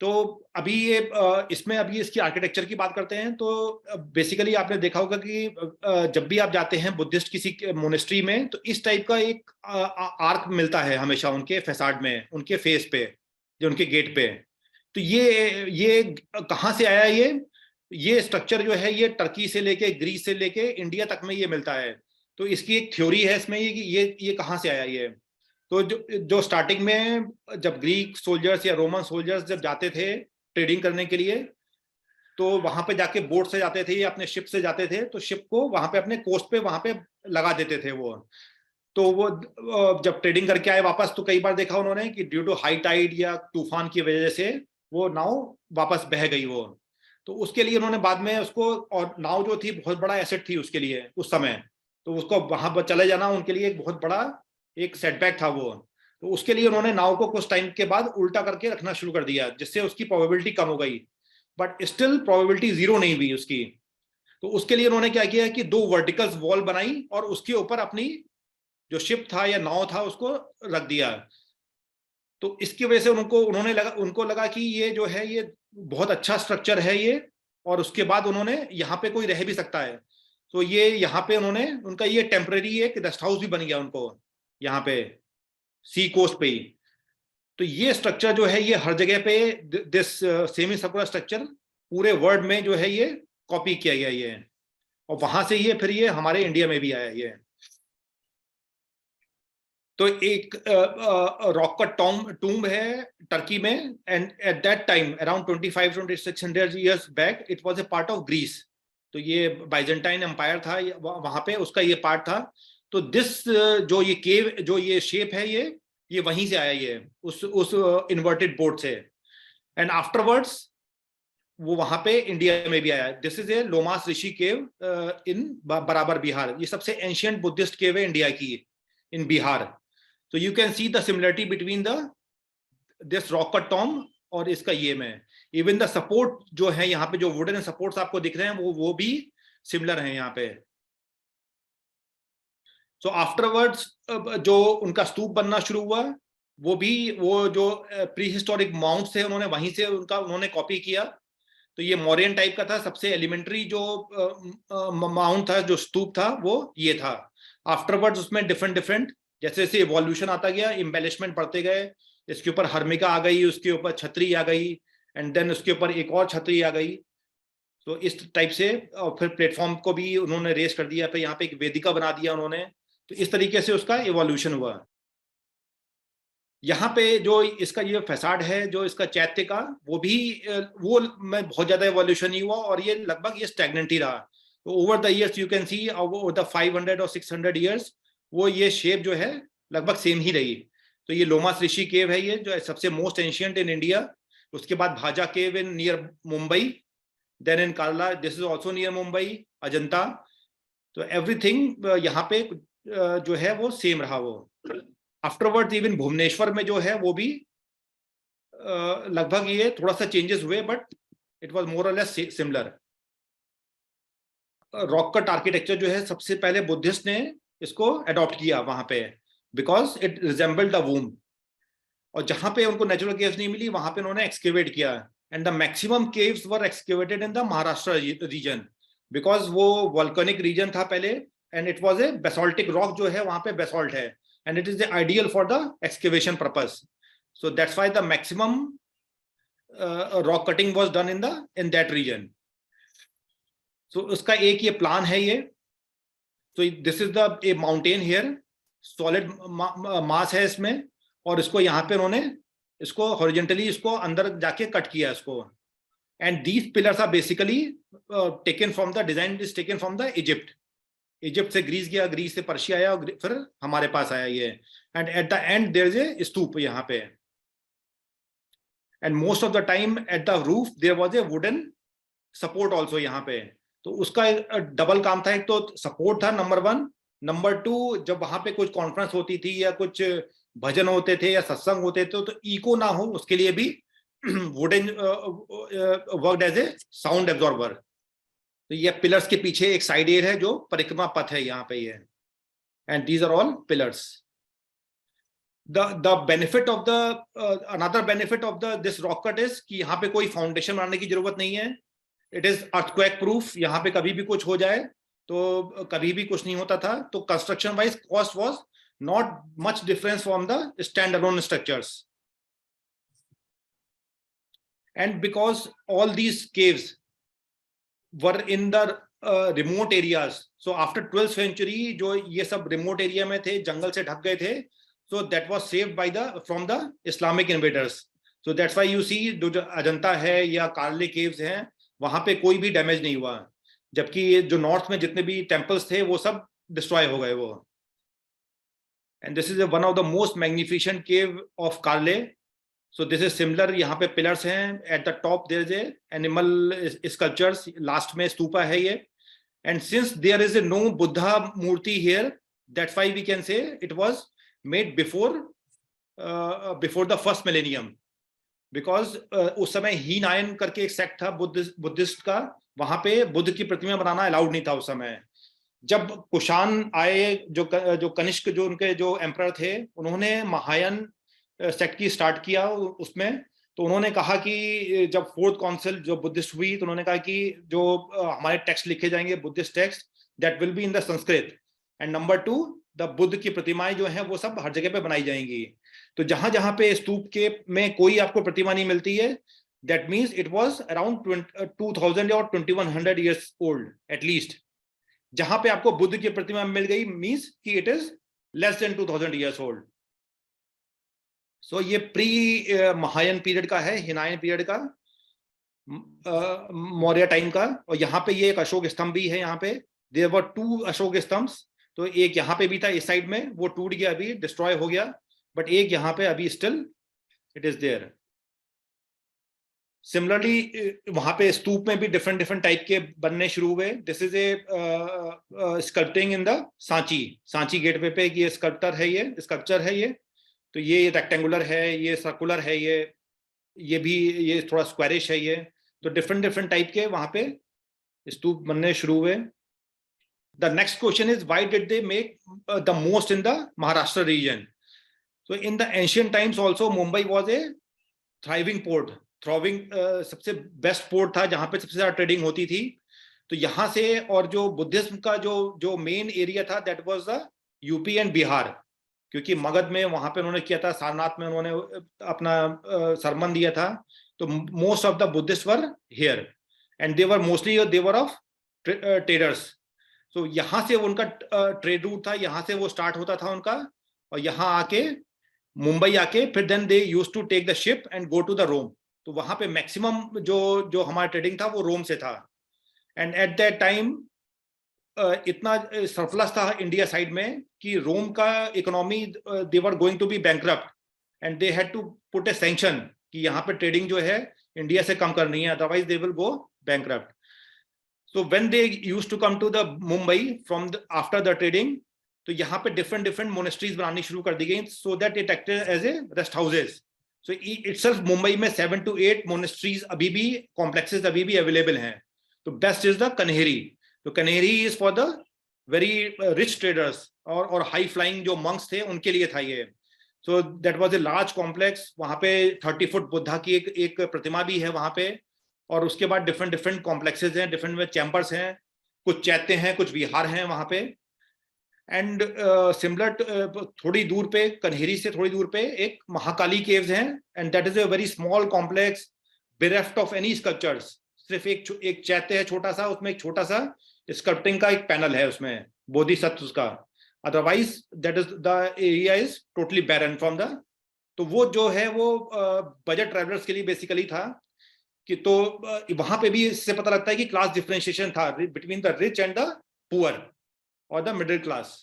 तो अभी ये इसमें अभी इसकी आर्किटेक्चर की बात करते हैं। तो बेसिकली आपने देखा होगा कि जब भी आप जाते हैं बुद्धिस्ट किसी मोनेस्ट्री में तो इस टाइप का एक आर्क मिलता है हमेशा उनके फैसाड में, उनके फेस पे, जो उनके गेट पे। तो ये कहाँ से आया? ये स्ट्रक्चर जो है ये टर्की से लेके ग्रीस से लेके इंडिया तक में ये मिलता है। तो इसकी एक थ्योरी है इसमें ये कि ये कहाँ से आया ये। तो जो स्टार्टिंग में जब ग्रीक सोल्जर्स या रोमन सोल्जर्स जब जाते थे ट्रेडिंग करने के लिए, तो वहां पे जाके बोट से जाते थे या अपने शिप से जाते थे, तो शिप को वहां पे अपने कोस्ट पे वहां पे लगा देते थे वो। तो वो जब ट्रेडिंग करके आए वापस, तो कई बार देखा उन्होंने कि ड्यू टू हाई टाइड या तूफान की वजह से वो नाव वापस बह गई वो। तो उसके लिए उन्होंने बाद में उसको, और नाव जो थी बहुत बड़ा एसेट थी उसके लिए उस समय, तो उसको वहां पर चले जाना उनके लिए एक बहुत बड़ा एक सेटबैक था वो। तो उसके लिए उन्होंने नाव को कुछ टाइम के बाद उल्टा करके रखना शुरू कर दिया, जिससे उसकी प्रोबेबिलिटी कम हो गई, बट स्टिल प्रोबेबिलिटी जीरो नहीं हुई उसकी। तो उसके लिए उन्होंने क्या किया कि 2 वर्टिकल वॉल बनाई और उसके ऊपर अपनी जो शिप था या नाव था उसको रख दिया। तो इसकी वजह से उनको लगा कि ये जो है ये बहुत अच्छा स्ट्रक्चर है ये, और उसके बाद उन्होंने यहाँ पे कोई रह भी सकता है। तो ये यहाँ पे उन्होंने उनका ये टेम्परेरी एक रेस्ट हाउस भी बन गया उनको यहाँ पे सी कोस्ट पे ही। तो ये स्ट्रक्चर जो है ये हर जगह पे दिस सेमी सर्कुलर स्ट्रक्चर पूरे वर्ल्ड में जो है ये कॉपी किया गया ये, और वहां से ये फिर ये हमारे इंडिया में भी आया ये। तो एक रॉक का टूम्ब है टर्की में, and at that time around 2500-2600 years back it was a part of Greece. तो ये बाइजेंटाइन एम्पायर था वहां पे, उसका ये पार्ट था। तो दिस जो ये केव जो ये शेप है ये वहीं से आया ये उस इन्वर्टेड बोर्ड से, एंड आफ्टरवर्ड्स वो वहां पे इंडिया में भी आया। दिस इज ए लोमास ऋषि केव इन बराबर बिहार। ये सबसे एंशियंट बुद्धिस्ट केव है इंडिया की, इन बिहार। तो you can see the similarity between this rock cut tomb और इसका ये में। इवन द सपोर्ट जो है यहाँ पे, जो वुडन सपोर्ट्स आपको दिख रहे हैं वो भी सिमिलर हैं यहाँ पे। सो आफ्टरवर्ड्स जो उनका स्तूप बनना शुरू हुआ, वो जो प्री हिस्टोरिक माउंट्स थे उन्होंने वहीं से उन्होंने कॉपी किया। तो ये मौर्यन टाइप का था, सबसे एलिमेंट्री जो माउंट था, जो स्तूप था वो ये था। आफ्टरवर्ड्स उसमें डिफरेंट जैसे जैसे इवोल्यूशन आता गया, एम्बेलिशमेंट बढ़ते गए, इसके ऊपर हर्मिका आ गई, उसके ऊपर छतरी आ गई, एंड देन उसके ऊपर एक और छतरी आ गई। तो इस टाइप से, और फिर प्लेटफॉर्म को भी उन्होंने रेस कर दिया, फिर यहाँ पे एक वेदिका बना दिया उन्होंने। तो इस तरीके से उसका इवोल्यूशन हुआ। यहाँ पे जो इसका ये फैसाड है, जो इसका चैत्य का, वो में बहुत ज्यादा इवोल्यूशन नहीं हुआ, और ये लगभग ये स्टैग्नेंट ही रहा। तो over the years you can C over the 500 और 600 इयर्स वो ये शेप जो है लगभग सेम ही रही। तो ये लोमास ऋषि केव है ये, जो सबसे मोस्ट एंशियंट इन इंडिया। उसके बाद भाजा केव in near Mumbai, then in काला, this is also near Mumbai, Ajanta. तो एवरीथिंग यहाँ पे जो है वो सेम रहा वो। आफ्टरवर्ड इवन भुवनेश्वर में जो है वो भी लगभग ये थोड़ा सा चेंजेस हुए, बट इट वाज मोर और less similar. Rock cut architecture जो है सबसे पहले बुद्धिस्ट ने इसको अडॉप्ट किया वहां पे, बिकॉज इट रिजेंबल्ड द वूम। और जहां पे उनको नेचुरल केव्स नहीं मिली वहां पे उन्होंने एक्सकेवेट किया, and the maximum caves were excavated in the Maharashtra region, because वो वॉल्केनिक रीजन था पहले, and it was a basaltic rock जो है वहां पे बेसोल्ट है, and it is the ideal for the excavation purpose. So that's why the maximum rock cutting was done in that region. So उसका एक ये प्लान है ये। So this is the a mountain here, solid mass है इसमें, और इसको यहाँ पे उन्होंने इसको हॉरिजेंटली इसको अंदर जाके कट किया इसको, And these pillars are basically taken from the design is taken from the Egypt से ग्रीस गया, ग्रीस से पर्शिया आया और फिर हमारे पास आया ये. And at the end there is a stupa यहाँ पे. And most of the time at the roof there was a wooden support also यहाँ पे. तो उसका डबल काम था, एक तो सपोर्ट था नंबर 1, नंबर 2 जब वहां पे कुछ कॉन्फ्रेंस होती थी या कुछ भजन होते थे या सत्संग होते थे तो इको ना हो उसके लिए भी wooden worked as a sound absorber. तो ये पिलर्स के पीछे एक साइड एयर है जो परिक्रमा पथ है यहाँ पे ये. And these are all pillars. the benefit of the another benefit of the this rock cut is कि यहाँ पे कोई फाउंडेशन बनाने की जरूरत नहीं है. It is earthquake proof. यहाँ पे कभी भी कुछ हो जाए तो कभी भी कुछ नहीं होता था. तो construction wise cost was not much difference from the stand alone structures. And because all these caves were in the remote areas, so after 12th century जो ये सब रिमोट एरिया में थे, जंगल से ढक गए थे. So that was saved by from the Islamic invaders. So that's why you see जो अजंता है या कार्ले केव्स हैं वहां पे कोई भी डैमेज नहीं हुआ, जबकि जो नॉर्थ में जितने भी टेम्पल्स थे वो सब डिस्ट्रॉय हो गए वो. And this is one of the most magnificent cave of Karle. So this is similar. यहाँ पे पिलर्स हैं. At the top there is a animal sculptures. Last में स्तूपा है ये. And since there is a no Buddha murti here, that's why we can say it was made before the first millennium, because उस समय हीनायन करके एक सेक्ट था Buddhist का. वहां पे बुद्ध की प्रतिमा बनाना अलाउड नहीं था उस समय. जब कुषाण आए, जो कनिष्क जो उनके जो एम्परर थे, उन्होंने महायान सेक्ट की स्टार्ट किया उसमें. तो उन्होंने कहा कि जब 4th काउंसिल जो बुद्धिस्ट हुई तो उन्होंने कहा कि जो हमारे टेक्स्ट लिखे जाएंगे Buddhist text, that will be in the Sanskrit. And number 2 the Buddha की प्रतिमाएं जो हैं वो सब हर जगह पे बनाई जाएंगी. तो जहां जहां पे स्तूप के में कोई आपको प्रतिमा नहीं मिलती है, that means it was around 2000 और 2100 इयर्स ओल्ड एटलीस्ट. जहां पे आपको बुद्ध की प्रतिमा मिल गई मींस कि it is less than 2000 years old. So ये प्री महायान पीरियड का है, हिनायन पीरियड का, मौर्य टाइम का. और यहाँ पे ये एक अशोक स्तंभ भी है. यहाँ पे देयर वर 2 अशोक स्तंभ. तो एक यहाँ पे भी था इस साइड में, वो टूट गया, अभी डिस्ट्रॉय हो गया. बट एक यहाँ पे अभी still it is there. Similarly वहां पे स्तूप में भी डिफरेंट टाइप के बनने शुरू हुए. This is A sculpting in the Sanchi gateway पे ये स्कल्पचर है ये. तो ये रेक्टेंगुलर है, ये सर्कुलर है, ये भी ये थोड़ा स्क्वायरिश है ये. तो डिफरेंट टाइप के वहां पे स्तूप बनने शुरू हुए. The next question is, why did they make the most in the Maharashtra region? So in the ancient times also Mumbai was a thriving port. सबसे बेस्ट पोर्ट था जहां पे सबसे ज्यादा ट्रेडिंग होती थी. तो यहाँ से, और जो बुद्धिज्म का जो मेन एरिया था that was the UP and Bihar, क्योंकि मगध में वहां पे उन्होंने किया था, सारनाथ में उन्होंने अपना सरमन दिया था. तो most of the Buddhist were here and they were mostly devour of traders. तो यहाँ से उनका ट्रेड रूट था, यहाँ से वो स्टार्ट होता था उनका. और यहाँ आके मुंबई आके फिर then they used to take the ship and go to the Rome. तो वहां पे मैक्सिमम जो हमारा ट्रेडिंग था वो रोम से था. एंड एट दैट टाइम इतना सरप्लस था इंडिया साइड में कि रोम का economy they were going to be bankrupt and they had to put a sanction कि यहाँ पे ट्रेडिंग जो है इंडिया से कम करनी है, otherwise they will go bankrupt. So when they used to come to the Mumbai from after the trading, तो यहाँ पे different monasteries बनानी शुरू कर दी गई, so that it acted as a rest houses. So itself Mumbai में 7 to 8 monasteries अभी भी complexes अभी भी available हैं. तो best is the Kanheri. तो Kanheri is for the very rich traders और high flying जो monks थे उनके लिए था ये. So that was a large complex. वहाँ पे 30 फुट बुद्धा की एक प्रतिमा भी है वहाँ पे. और उसके बाद डिफरेंट कॉम्प्लेक्सेस हैं, डिफरेंट में चैम्बर्स हैं, कुछ चैत्य हैं, कुछ विहार हैं वहां पे. एंड सिमिलर थोड़ी दूर पे, कन्हेरी से थोड़ी दूर पे एक महाकाली केव्स हैं. And that is a very small complex bereft of any sculptures. सिर्फ एक चैत्य है छोटा सा, उसमें एक छोटा सा स्कल्पटिंग का एक पैनल है उसमें बोधिसत्व का. Otherwise that is the area is totally barren from the. तो वो जो है वो बजट ट्रैवलर्स के लिए बेसिकली था. कि तो वहां पे भी इससे पता लगता है कि क्लास डिफरेंशिएशन था between the rich and the poor और the middle class.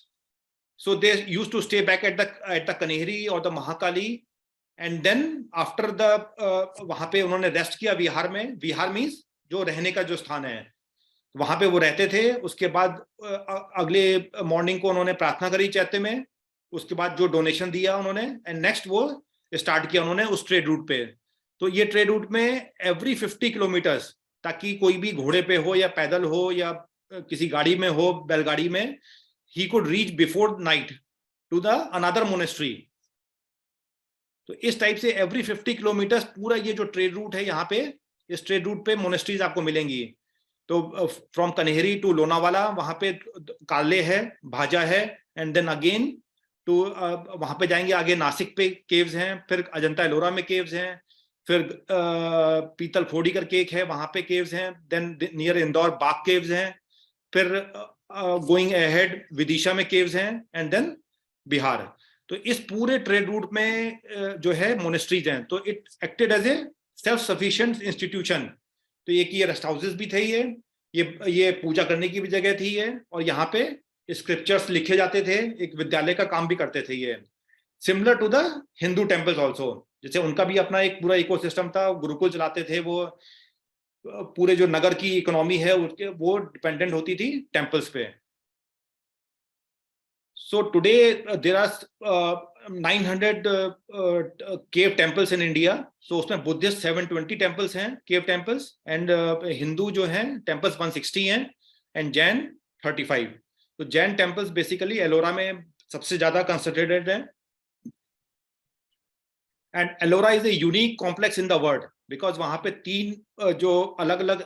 So they used to stay back at the Kanehri or the Mahakali, and then after the वहां पे उन्होंने रेस्ट किया विहार में. विहार मीन्स जो रहने का जो स्थान है, वहां पे वो रहते थे. उसके बाद अगले मॉर्निंग को उन्होंने प्रार्थना करी चैत्य में. उसके बाद जो डोनेशन दिया उन्होंने, एंड नेक्स्ट वो स्टार्ट किया उन्होंने उस ट्रेड रूट पे. तो ये ट्रेड रूट में एवरी 50 किलोमीटर्स, ताकि कोई भी घोड़े पे हो या पैदल हो या किसी गाड़ी में हो, बैलगाड़ी में, he could reach before night to the another monastery. तो इस टाइप से एवरी 50 किलोमीटर पूरा ये जो ट्रेड रूट है, यहाँ पे इस ट्रेड रूट पे मोनेस्ट्रीज आपको मिलेंगी. तो फ्रॉम कन्हेरी टू लोनावाला वहां पे काले है, भाजा है, एंड देन अगेन टू वहां पे जाएंगे आगे नासिक पे केव्स हैं, फिर अजंता एलोरा में केव्स हैं, फिर पीतल फोड़ी करके एक है वहां पे केव्स हैं, देन नियर इंदौर बाग केव्स हैं, फिर गोइंग अहेड विदिशा में केव्स हैं, एंड देन बिहार. तो इस पूरे ट्रेड रूट में जो है मोनेस्ट्रीज हैं. तो it acted as a self sufficient institution. तो ये रेस्ट हाउसेस भी थे, ये पूजा करने की भी जगह थी ये, और यहाँ पे स्क्रिप्चर्स लिखे जाते थे, एक विद्यालय का काम भी करते थे ये. Similar to the Hindu temples also, जैसे उनका भी अपना एक पूरा इकोसिस्टम था, गुरुकुल चलाते थे वो. पूरे जो नगर की इकोनॉमी है उसके वो डिपेंडेंट होती थी टेम्पल्स पे. So today there are 900 cave temples in India. So उसमें बुद्धिस्ट 720 टेम्पल्स हैं, केव टेम्पल्स, एंड हिंदू जो हैं टेम्पल्स 160 हैं, एंड जैन 35. तो जैन टेम्पल्स बेसिकली एलोरा में सबसे ज्यादा कंसंट्रेटेड है. And Ellora is a unique complex in the world, because वहां पे 3 जो अलग अलग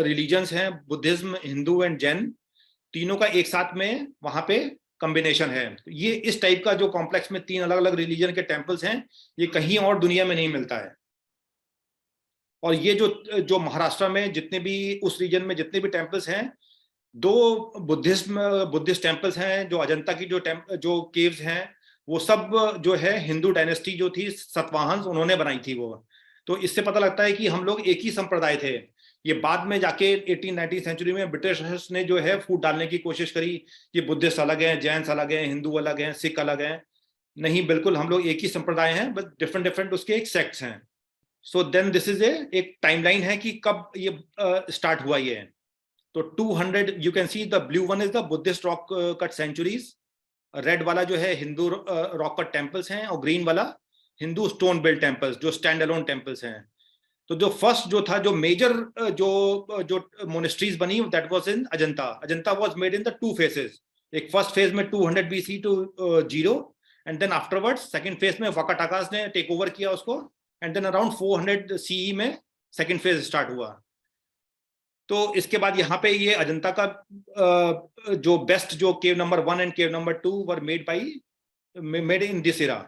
रिलीजन्स हैं, बुद्धिज्म, हिंदू एंड जैन, तीनों का एक साथ में वहां पे कॉम्बिनेशन है. ये इस टाइप का जो कॉम्प्लेक्स में 3 अलग अलग रिलीजन के टेम्पल्स हैं, ये कहीं और दुनिया में नहीं मिलता है. और ये जो महाराष्ट्र में जितने भी उस रीजन में जितने भी टेम्पल्स हैं, 2 बुद्धिस्ट टेम्पल्स हैं. जो अजंता की जो केव्स हैं, वो सब जो है हिंदू डायनेस्टी जो थी सतवाहन, उन्होंने बनाई थी वो. तो इससे पता लगता है कि हम लोग एक ही संप्रदाय थे. ये बाद में जाके 18-19 सेंचुरी में ब्रिटिशर्स ने जो है फूट डालने की कोशिश करी कि बुद्धिस्ट अलग हैं, जैन अलग हैं, हिंदू अलग हैं, सिख अलग हैं. नहीं, बिल्कुल हम लोग एक ही संप्रदाय हैं, बस डिफरेंट डिफरेंट उसके एक सेक्ट्स हैं. सो देन दिस इज एक टाइमलाइन है कि कब ये स्टार्ट हुआ ये. तो 200 you can see the blue one is the Buddhist rock cut centuries, red वाला जो है हिंदू रॉक कट टेम्पल्स हैं, और ग्रीन वाला हिंदू स्टोन बिल्ड टेम्पल्स जो स्टैंड अलोन टेम्पल्स हैं. तो जो फर्स्ट जो था, जो मेजर जो मोनेस्ट्रीज बनी, that was in Ajanta. Ajanta was made in the 2 phases. एक फर्स्ट फेज में 200 BC to 0, and then afterwards second phase में वाकाटाकास ने टेक ओवर किया उसको, एंड देन अराउंड 400 CE में सेकंड फेज स्टार्ट हुआ. तो इसके बाद यहाँ पे ये अजंता का जो बेस्ट जो केव number 1 and cave number 2 were made in this era.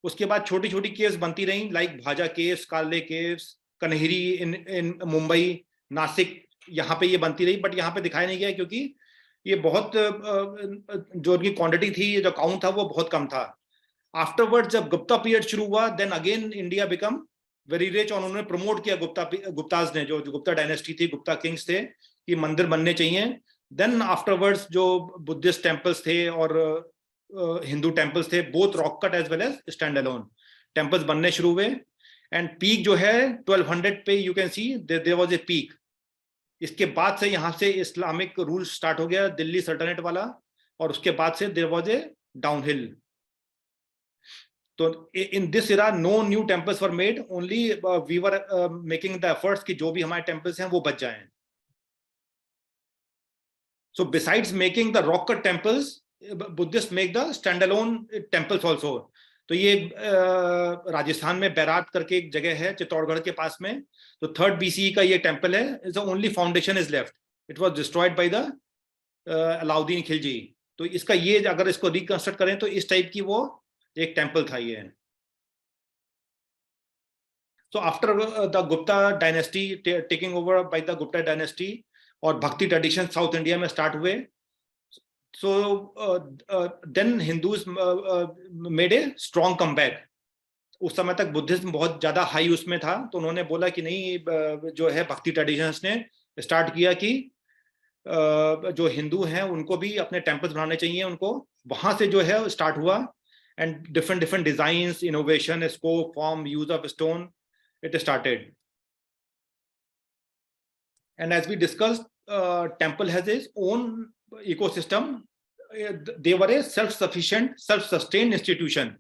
उसके बाद छोटी छोटी केव्स बनती रही, लाइक भाजा केव्स, काले केव्स, कन्हेरी इन मुंबई, नासिक, यहाँ पे ये बनती रही. बट यहाँ पे दिखाया नहीं गया क्योंकि ये बहुत जो उनकी क्वांटिटी थी, जो काउंट था, वो बहुत कम था. आफ्टरवर्ड जब गुप्ता पीरियड शुरू हुआ, then again India become very rich, और उन्होंने प्रमोट किया गुप्ताज ने, जो गुप्ता डायनेस्टी थी, गुप्ता किंग्स थे, कि मंदिर बनने चाहिए. देन आफ्टरवर्ड्स जो बुद्धिस्ट टेम्पल्स थे और हिंदू टेम्पल्स थे, both rock cut as well as stand alone temples बनने शुरू हुए. एंड पीक जो है 1200 पे you can see there was a peak. इसके बाद से यहाँ से इस्लामिक रूल स्टार्ट हो गया, दिल्ली सल्तनत वाला, और उसके बाद से देयर वाज ए डाउनहिल. तो in this era no new temples were made, only we were making the efforts कि जो भी हमारे टेम्पल्स हैं वो बच जाएं. So besides making the rock cut temples, Buddhist make the stand alone temples also. तो ये राजस्थान में बैरात करके एक जगह है चित्तौड़गढ़ के पास में. तो 3rd BCE का ये टेम्पल है. It's only foundation is left. It was destroyed by the Alauddin Khilji. तो इसका ये अगर इसको रिकंस्ट्रक्ट करें तो इस टाइप की वो एक टेम्पल था ये. So after the Gupta dynasty taking over by the Gupta dynasty, और भक्ति ट्रेडिशन साउथ इंडिया में स्टार्ट हुए. So then Hindus made a strong comeback. उस समय तक बुद्धिज्म बहुत ज्यादा हाई उसमें था, तो उन्होंने बोला कि नहीं, जो है भक्ति ट्रेडिशंस ने स्टार्ट किया कि जो हिंदू हैं उनको भी अपने टेम्पल्स बनाने चाहिए उनको, वहां से जो है स्टार्ट हुआ। And different different designs, innovation, scope, form, use of stone, it started. And as we discussed, temple has its own ecosystem. They were a self-sufficient, self-sustained institution.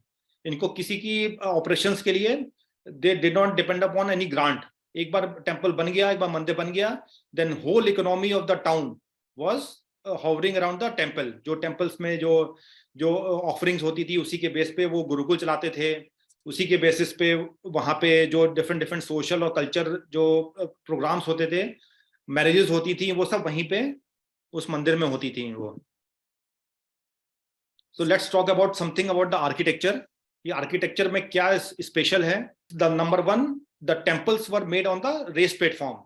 इनको किसी की operations के लिए they did not depend upon any grant. एक बार temple बन गया, एक बार मंदिर बन गया, then whole economy of the town was hovering around the temple. जो temples में जो offerings होती थी उसी के बेस पे वो गुरुकुल चलाते थे, उसी के बेसिस पे वहां पे जो डिफरेंट डिफरेंट सोशल और कल्चर जो प्रोग्राम्स होते थे, मैरिजेस होती थी, वो सब वहीं पे उस मंदिर में होती थी वो। So let's talk about something about the architecture. ये आर्किटेक्चर में क्या स्पेशल है? The number one, the temples were made on the race platform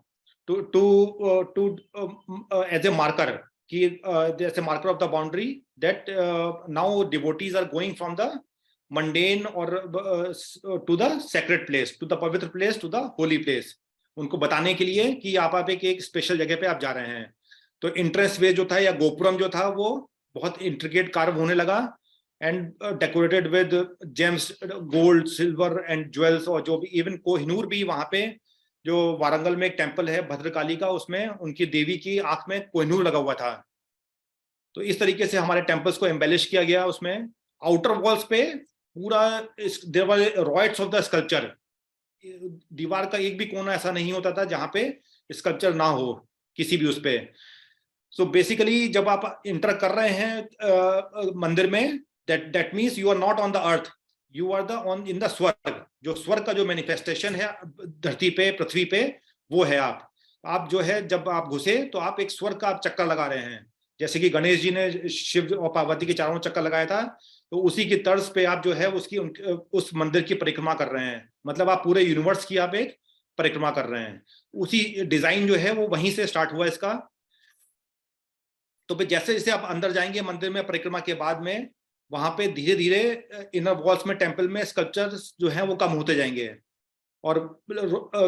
to as a marker, कि जैसे marker of the boundary that now devotees are going from the mundane or to the sacred place, to the pavitra place, to the holy place, उनको बताने के लिए कि आप एक special जगह पे आप जा रहे हैं। तो इंट्रेंस वे जो था या गोपुरम जो था वो बहुत इंट्रिकेट कार्व होने लगा and decorated with James, gold, silver and jewels, और जो भी इवन कोहिनूर भी वहां पे, जो वारंगल में एक टेम्पल है भद्रकाली का, उसमें उनकी देवी की आंख में कोहिनूर लगा हुआ था। तो इस तरीके से हमारे टेम्पल्स को एम्बेलिश किया गया। उसमें आउटर वॉल्स पे पूरा there were riots of the sculpture, दीवार का एक भी कोना ऐसा नहीं होता था जहां पे स्कल्पचर ना हो किसी भी उस पे। सो बेसिकली जब आप इंटर कर रहे हैं मंदिर में, that means you are not on the earth, you are the on in the swarg. जो स्वर्ग का जो मैनिफेस्टेशन है धरती पे, पृथ्वी पे, वो है आप जो है जब आप घुसे तो आप एक स्वर्ग का आप चक्कर लगा रहे हैं। जैसे कि गणेश जी ने शिव और पार्वती के चारों चक्कर लगाया था, तो उसी की तर्ज पे आप जो है उस मंदिर की परिक्रमा कर रहे हैं। मतलब आप पूरे यूनिवर्स की आप एक परिक्रमा कर रहे हैं। उसी डिजाइन जो है वो वहीं से स्टार्ट हुआ इसका। तो फिर जैसे जैसे आप अंदर जाएंगे मंदिर में परिक्रमा के बाद में, वहां पे धीरे धीरे इनर वॉल्स में, टेम्पल में स्कल्पचर्स जो है वो कम होते जाएंगे, और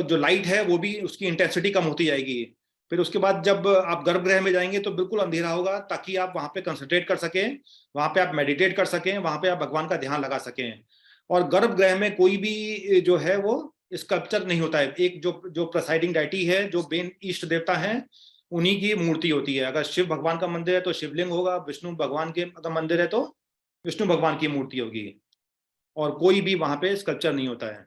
जो लाइट है वो भी उसकी इंटेंसिटी कम होती जाएगी। फिर उसके बाद जब आप गर्भगृह में जाएंगे तो बिल्कुल अंधेरा होगा, ताकि आप वहां पे कंसंट्रेट कर सकें, वहां पे आप मेडिटेट कर सकें, वहां पे आप भगवान का ध्यान लगा सकें। और गर्भगृह में कोई भी जो है वो स्कल्पचर नहीं होता है। एक जो प्रेसाइडिंग डाइटी है, जो मेन इष्ट देवता है, उन्हीं की मूर्ति होती है। अगर शिव भगवान का मंदिर है तो शिवलिंग होगा, विष्णु भगवान के अगर मंदिर है तो विष्णु भगवान की मूर्ति होगी, और कोई भी वहां पे स्कल्पचर नहीं होता है।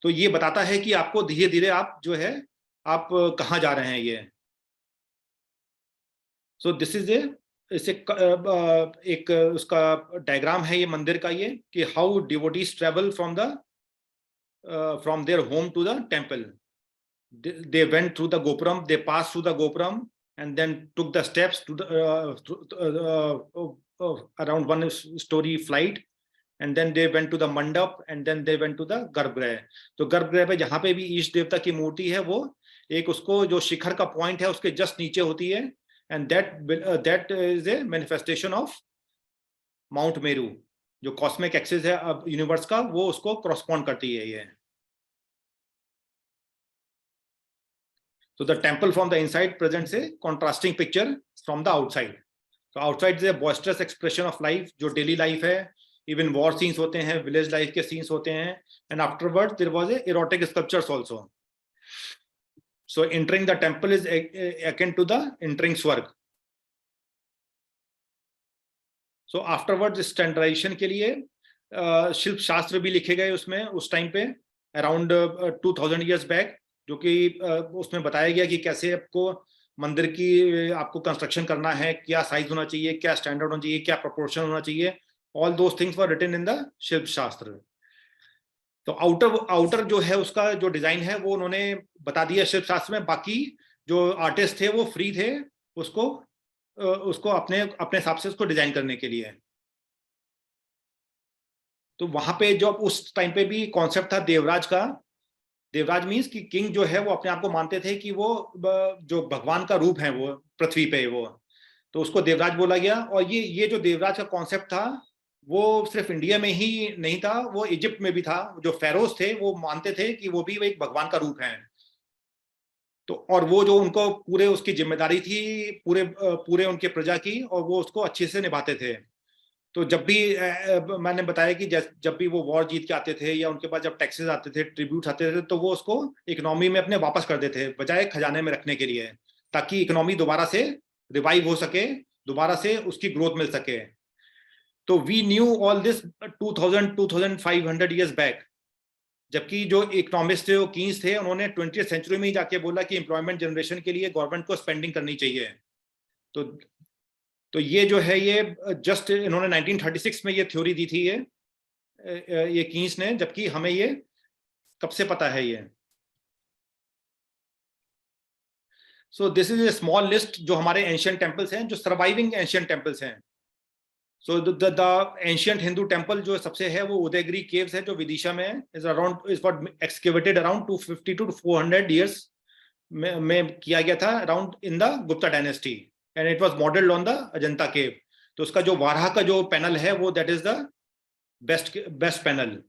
तो ये बताता है कि आपको धीरे धीरे आप जो है आप कहाँ जा रहे हैं ये। सो दिस इज एक उसका डायग्राम है ये मंदिर का, ये कि how devotees travel from their home to the temple. They went through the gopuram, they passed through the gopuram, and then took the steps to around one story flight, and then they went to the mandap, and then they went to the गर्भगृह। तो गर्भगृह पे जहां पे भी ईश देवता की मूर्ति है, वो एक उसको जो शिखर का पॉइंट है उसके जस्ट नीचे होती है, and that is a manifestation of mount Meru. जो कॉस्मिक एक्सिस है अब यूनिवर्स का, वो उसको क्रॉसपॉन्ड करती है ये। So the temple from the inside presents a contrasting picture from the outside. So outside is a boisterous expression of life, जो daily life है, even war scenes होते हैं, village life के scenes होते हैं, and afterwards there was a erotic sculptures also. So entering the temple is akin to the entering स्वर्ग। So afterwards standardization के लिए शिल्प शास्त्र भी लिखे गए उसमें उस टाइम पे, अराउंड 2000 years back, जो कि उसमें बताया गया कि कैसे आपको मंदिर की आपको कंस्ट्रक्शन करना है, क्या साइज होना चाहिए, क्या स्टैंडर्ड होना चाहिए, क्या प्रोपोर्शन होना चाहिए। All those things were written in the Shilpa Shastra. तो आउटर जो है उसका जो डिजाइन है वो उन्होंने बता दिया शिल्प शास्त्र में। बाकी जो आर्टिस्ट थे वो फ्री थे उसको अपने हिसाब से उसको डिजाइन करने के लिए। तो वहां पे जो उस टाइम पे भी कॉन्सेप्ट था देवराज का। देवराज मीन्स कि किंग जो है वो अपने आप को मानते थे कि वो जो भगवान का रूप है वो पृथ्वी पे वो, तो उसको देवराज बोला गया। और ये जो देवराज का कॉन्सेप्ट था वो सिर्फ इंडिया में ही नहीं था, वो इजिप्ट में भी था। जो फेरोज थे वो मानते थे कि वो भी एक भगवान का रूप है। तो और वो जो उनको पूरे उसकी जिम्मेदारी थी पूरे उनके प्रजा की, और वो उसको अच्छे से निभाते थे। तो जब भी मैंने बताया कि जब भी वो वॉर जीत के आते थे, या उनके पास जब टैक्सेस आते थे, ट्रिब्यूट आते थे, तो वो उसको इकोनॉमी में अपने वापस कर देते बजाय खजाने में रखने के लिए, ताकि इकोनॉमी दोबारा से रिवाइव हो सके, दोबारा से उसकी ग्रोथ मिल सके। तो we knew all this 2500 years back. जबकि जो इकोनॉमिस्ट थे, वो कीन्स थे, उन्होंने 20th सेंचुरी में ही जाके बोला कि एम्प्लॉयमेंट जनरेशन के लिए गवर्नमेंट को स्पेंडिंग करनी चाहिए। तो तो ये जो है, ये जस्ट इन्होंने 1936 में ये थ्योरी दी थी, ये कीन्स ने, जबकि हमें ये कब से पता है ये। सो this is A small list जो हमारे एंशियंट टेम्पल्स हैं, जो सर्वाइविंग एंशियंट टेम्पल्स हैं। So the ancient Hindu temple जो सबसे है वो उदयगिरी केव्स है, जो विदिशा में है। Is for excavated around 250 to 400 years में किया गया था, around in the Gupta dynasty, and it was modelled on the Ajanta cave. तो उसका जो वाराह का जो पैनल है, वो that is the best panel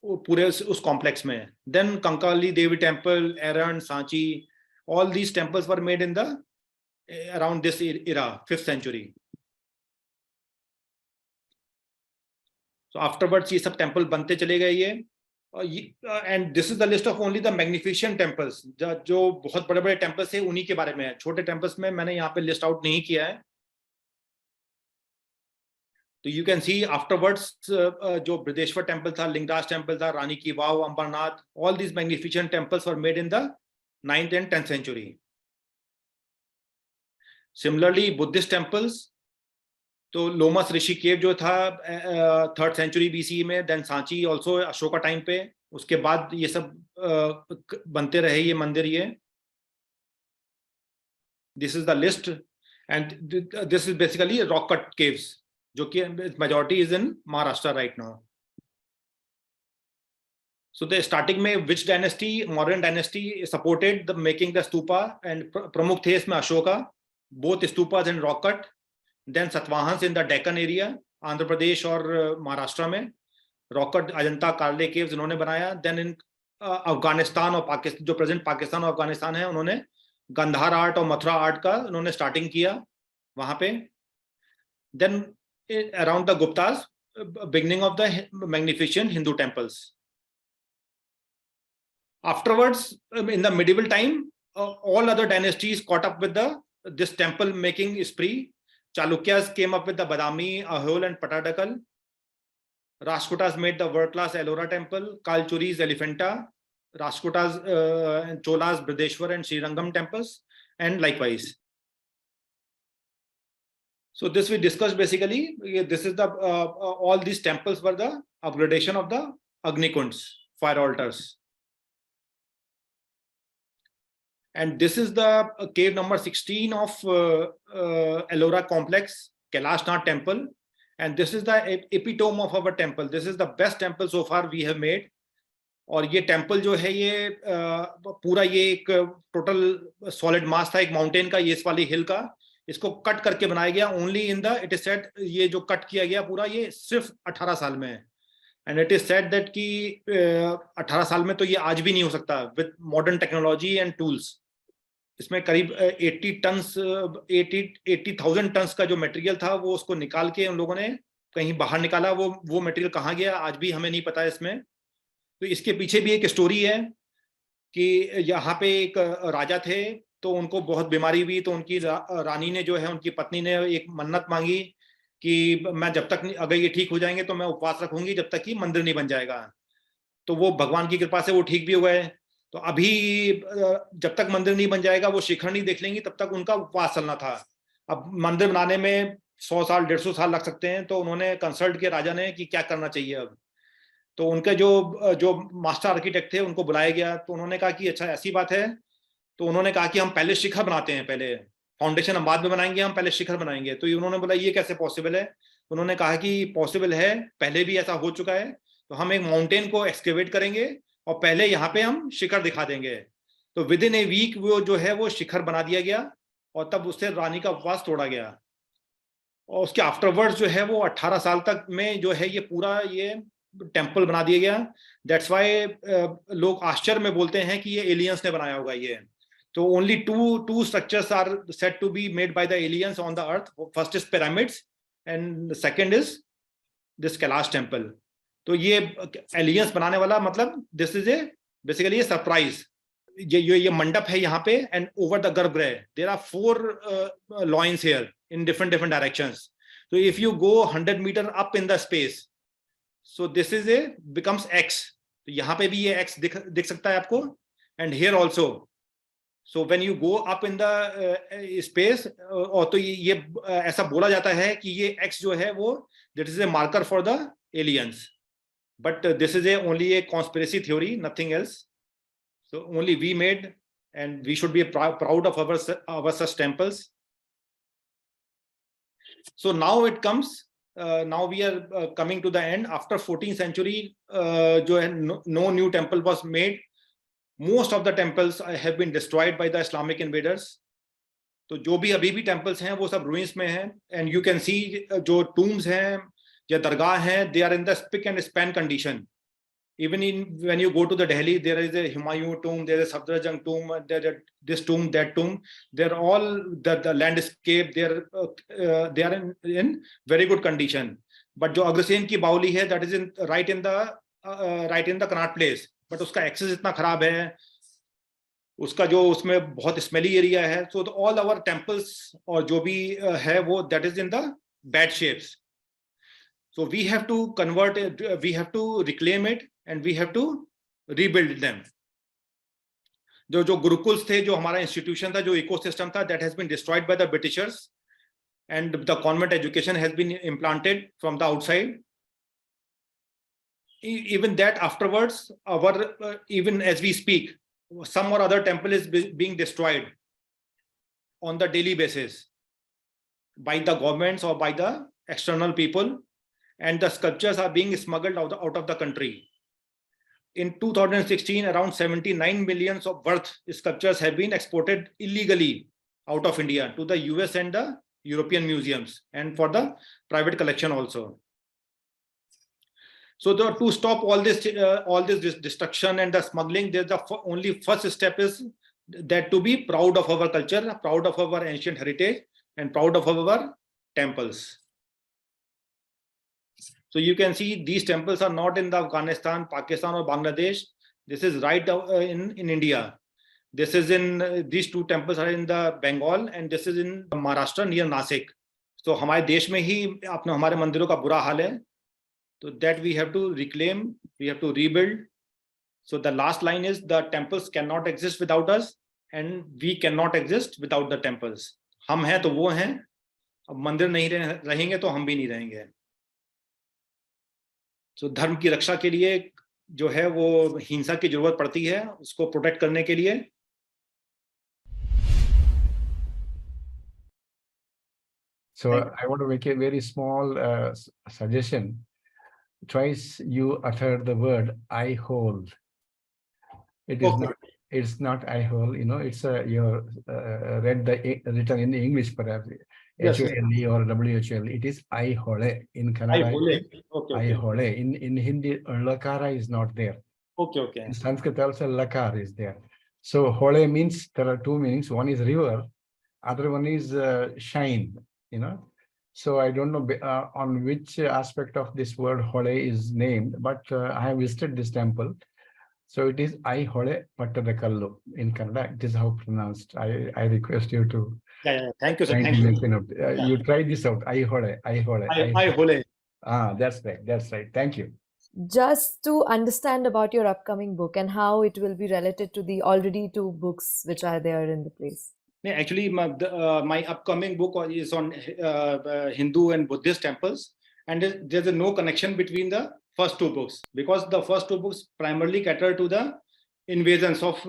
पूरे उस कॉम्प्लेक्स में। Then Kankali Devi temple, Eran, Sanchi, all these temples were made in the around this era, 5th century। तो आफ्टरवर्ड्स ये सब टेम्पल बनते चले गए ये। And this is the list of only the magnificent temples. जो बहुत बड़े बड़े टेम्पल्स है उन्हीं के बारे में है, छोटे टेम्पल्स में मैंने यहाँ पे लिस्ट आउट नहीं किया है। तो यू कैन सी आफ्टरवर्ड्स जो बृहदेश्वर टेम्पल था, लिंगराज टेम्पल था, रानी की Vav, Ambarnath, all these magnificent temples were made in the 9th and 10th century। Similarly Buddhist temples, तो लोमस ऋषि केव जो था 3rd century BC में, then Sanchi also Ashoka time पे, उसके बाद ये सब बनते रहे ये मंदिर ये। This is the list, and this is basically rock cut caves, जो कि majority is in Maharashtra right now. So the starting में which dynasty, Mauryan dynasty supported the making the stupa, and प्रमुख थे इसमें Ashoka, both stupas and rock cut. Then Satavahanas in the Deccan area, Andhra Pradesh और महाराष्ट्र में, rock-cut, Ajanta, कार्ले caves इन्होंने बनाया। देन इन अफगानिस्तान और पाकिस्तान, जो प्रेजेंट पाकिस्तान और अफगानिस्तान है, उन्होंने गंधार आर्ट और मथुरा आर्ट का उन्होंने स्टार्टिंग किया वहां पे। Then around the Guptas, beginning of the magnificent Hindu temples. Afterwards, in the medieval time, all other dynasties caught up with this temple making spree. Chalukyas came up with the Badami, Ahol, and Patadakal. Rashtrakutas made the world-class Ellora temple, Kalchuri's Elephanta, Rashtrakutas and Cholas, Brideshwar and Srirangam temples, and likewise. So this we discussed basically. This is the all these temples were the upgradation of the Agnikunds, fire altars. And this is the cave number 16 of Ellora complex, Kailash Nath temple. And this is the epitome of our temple. This is the best temple so far we have made. और ये temple जो है ये पूरा ये एक total solid मास था, एक माउंटेन का, ये इस वाली हिल का, इसको कट करके बनाया गया only in the, it is said, ये जो कट किया गया पूरा ये सिर्फ 18 साल में है। And it is said that कि 18 साल में तो ये आज भी नहीं हो सकता with modern technology and tools. इसमें करीब 80,000 टन्स का जो मटेरियल था वो उसको निकाल के उन लोगों ने कहीं बाहर निकाला। वो मटेरियल कहाँ गया आज भी हमें नहीं पता इसमें। तो इसके पीछे भी एक स्टोरी है कि यहाँ पे एक राजा थे, तो उनको बहुत बीमारी हुई, तो उनकी रानी ने जो है, उनकी पत्नी ने एक मन्नत मांगी कि मैं जब तक, अगर ये ठीक हो जाएंगे तो मैं उपवास रखूंगी जब तक कि मंदिर नहीं बन जाएगा। तो वो भगवान की कृपा से वो ठीक भी हो गए। तो अभी जब तक मंदिर नहीं बन जाएगा, वो शिखर नहीं देख लेंगी, तब तक उनका उपवास चलना था। अब मंदिर बनाने में 100 साल 150 साल लग सकते हैं। तो उन्होंने कंसल्ट किया राजा ने कि क्या करना चाहिए अब। तो उनके जो मास्टर आर्किटेक्ट थे उनको बुलाया गया। तो उन्होंने कहा कि अच्छा ऐसी बात है। तो उन्होंने कहा कि हम पहले शिखर बनाते हैं, पहले फाउंडेशन हम बाद में बनाएंगे, हम पहले शिखर बनाएंगे। तो उन्होंने बोला ये कैसे पॉसिबल है। तो उन्होंने कहा कि पॉसिबल है, पहले भी ऐसा हो चुका है। तो हम एक माउंटेन को एक्सकेवेट करेंगे और पहले यहाँ पे हम शिखर दिखा देंगे। तो विद इन ए वीक वो जो है वो शिखर बना दिया गया, और तब उससे रानी का उपवास तोड़ा गया। और उसके आफ्टरवर्ड्स जो है वो 18 साल तक में जो है ये पूरा ये टेम्पल बना दिया गया. दैट्स वाई लोग आश्चर्य में बोलते हैं कि ये एलियंस ने बनाया होगा ये. तो only two structures are set to be made by the aliens on the earth. First is pyramids and second is this Kailash temple. तो ये एलियंस बनाने वाला मतलब this is a basically a surprise. ये मंडप है यहाँ पे, and over the garbhagriha there are 4 lions here in different directions. So if you go 100 meter up in the space, so this is a becomes X. तो यहाँ पे भी ये X दिख सकता है आपको, and here also. So when you go up in the space, और तो ये ऐसा बोला जाता है कि ये X जो है वो that is a marker for the aliens. But this is only a conspiracy theory, nothing else. So only we made, and we should be proud of our such temples. So now it comes, now we are coming to the end. After 14th century, no new temple was made. Most of the temples have been destroyed by the Islamic invaders. तो जो भी अभी भी temples हैं वो सब ruins में हैं. And you can see जो tombs हैं या दरगाह हैं, they are in the spick and span condition. Even when you go to the Delhi, there is a Humayun tomb, there is a Safdarjung tomb, there this tomb, that tomb. They're all the landscape. They are in very good condition. But जो अग्रसेन की बावली है, that is right in the Connaught Place. But उसका access इतना खराब है, उसका जो उसमें बहुत smelly area है. So all our temples और जो भी है वो that is in the bad shapes. So we have to convert it, we have to reclaim it, and we have to rebuild them. जो गुरुकुल्स थे, जो हमारा इंस्टीट्यूशन था, जो इकोसिस्टम था, that has been destroyed by the Britishers, and the convent education has been implanted from the outside. Even that afterwards, even as we speak, some or other temple is being destroyed on the daily basis by the governments or by the external people, and the sculptures are being smuggled out of the country. In 2016, around 79 million of worth sculptures have been exported illegally out of India to the US and the European museums, and for the private collection also. So to stop all this destruction and the smuggling, there's the only first step is that to be proud of our culture, proud of our ancient heritage, and proud of our temples. So you can see these temples are not in the Afghanistan, Pakistan, or Bangladesh. This is right in India. This is in these two temples are in the Bengal, and this is in Maharashtra near Nasik. So हमारे देश में ही अपने हमारे मंदिरों का बुरा हाल है. So that we have to reclaim, we have to rebuild. So the last line is the temples cannot exist without us, and we cannot exist without the temples. हम हैं तो वो हैं. अब मंदिर नहीं रहेंगे तो हम भी नहीं रहेंगे. So धर्म की रक्षा के लिए जो है वो हिंसा की जरूरत पड़ती है, उसको प्रोटेक्ट करने के लिए. So I want to make a very small suggestion. Twice you uttered the word "I hold." It is not. It's not "I hold." You know, it's you read the written in English perhaps. Yes, H-O-L-E or W-H-O-L. It is "I hole" in Kannada. I hole. In Hindi, lakara is not there. Okay. In Sanskrit also lakar is there. So hole means there are two meanings. One is river, other one is shine. You know. So I don't know on which aspect of this word hole is named, but I have visited this temple. So it is I hole Pattadakallu in Kannada. It is how pronounced. I request you to. Yeah. Thank you, sir. Thank you. You try this out. I hole. I hole. That's right. That's right. Thank you. Just to understand about your upcoming book and how it will be related to the already 2 books which are there in the place. Actually, my upcoming book is on Hindu and Buddhist temples, and there's no connection between the first 2 books, because the first 2 books primarily cater to the invasions of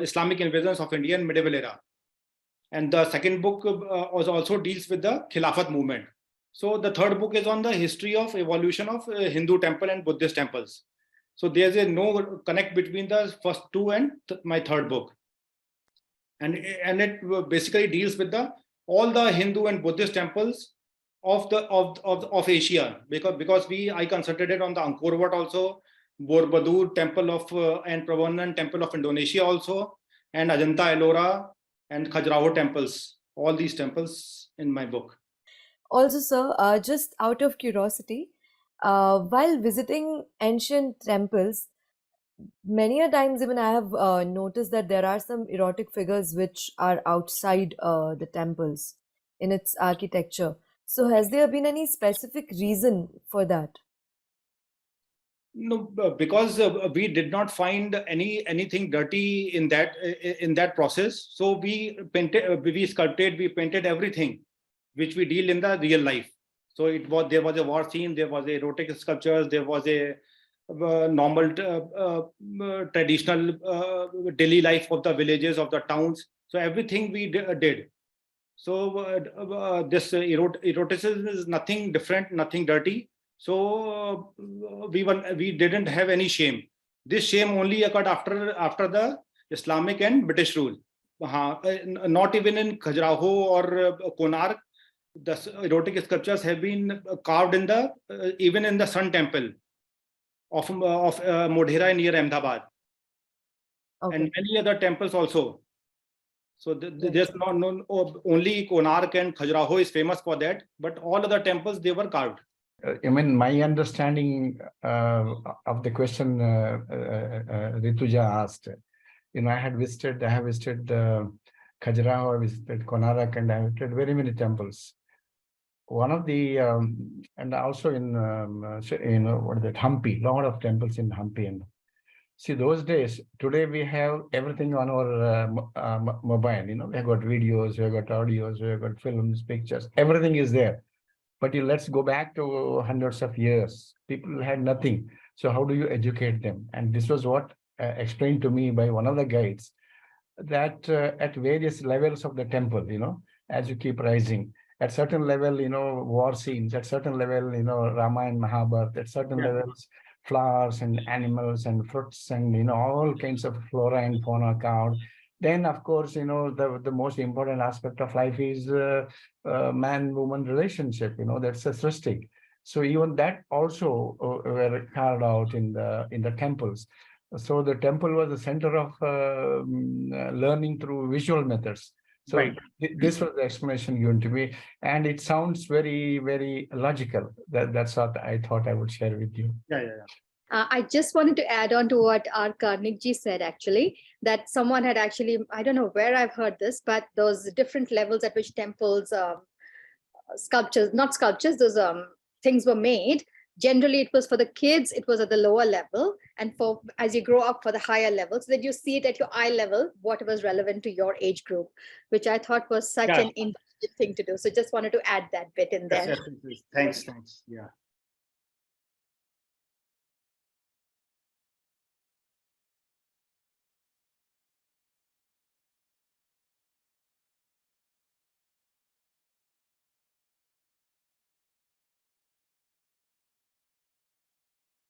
Islamic invasions of India in medieval era, and the second book also deals with the Khilafat movement. So the third book is on the history of evolution of Hindu temple and Buddhist temples. So there's no connect between the first 2 and my third book. And it basically deals with the all the Hindu and Buddhist temples of Asia, because I concentrated on the Angkor Wat also, Borobudur temple of and Prambanan temple of Indonesia also, and Ajanta Ellora and Khajuraho temples. All these temples in my book. Also, sir, just out of curiosity, while visiting ancient temples, many a times even I have noticed that there are some erotic figures which are outside the temples in its architecture. So, has there been any specific reason for that? No, because we did not find anything dirty in that process. So we painted, we sculpted, we painted everything which we deal in the real life. So there was a war scene, there was erotic sculptures, there was a normal traditional daily life of the villages, of the towns. So everything we did. So this eroticism is nothing different, nothing dirty. So we didn't have any shame. This shame only occurred after the Islamic and British rule. Not even in Khajuraho or Konark, the erotic sculptures have been carved in the even in the Sun Temple of Modhera near Ahmedabad, Okay. and many other temples also. So there's no only Konark and Khajuraho is famous for that, but all other temples, they were carved. I mean, my understanding of the question Rituja asked, I have visited Khajuraho, I visited Konark, and I visited very many temples. One of the and also in what is that, Hampi, lot of temples in Hampi. And see, those days, today we have everything on our mobile. We have got videos, we have got audios, we have got films, pictures, everything is there. But let's go back to hundreds of years. People had nothing. So how do you educate them? And this was what explained to me by one of the guides, that at various levels of the temple, as you keep rising, at certain level, war scenes, at certain level, Rama and Mahabharata, at certain levels, flowers and animals and fruits and, all kinds of flora and fauna carved. Then, of course, the most important aspect of life is man-woman relationship, that's a srishti. So even that also were carved out in the temples. So the temple was the center of learning through visual methods. So Right. This was the explanation given to me, and it sounds very, very logical. That's what I thought I would share with you. Yeah. I just wanted to add on to what R. Karnikji said, actually, that someone had actually, I don't know where I've heard this, but those different levels at which temples, sculptures, not sculptures, those things were made. Generally, it was for the kids, it was at the lower level, and for as you grow up for the higher level, so that you see it at your eye level, what was relevant to your age group, which I thought was such an interesting thing to do. So just wanted to add that bit in there. Yes, thanks. Yeah.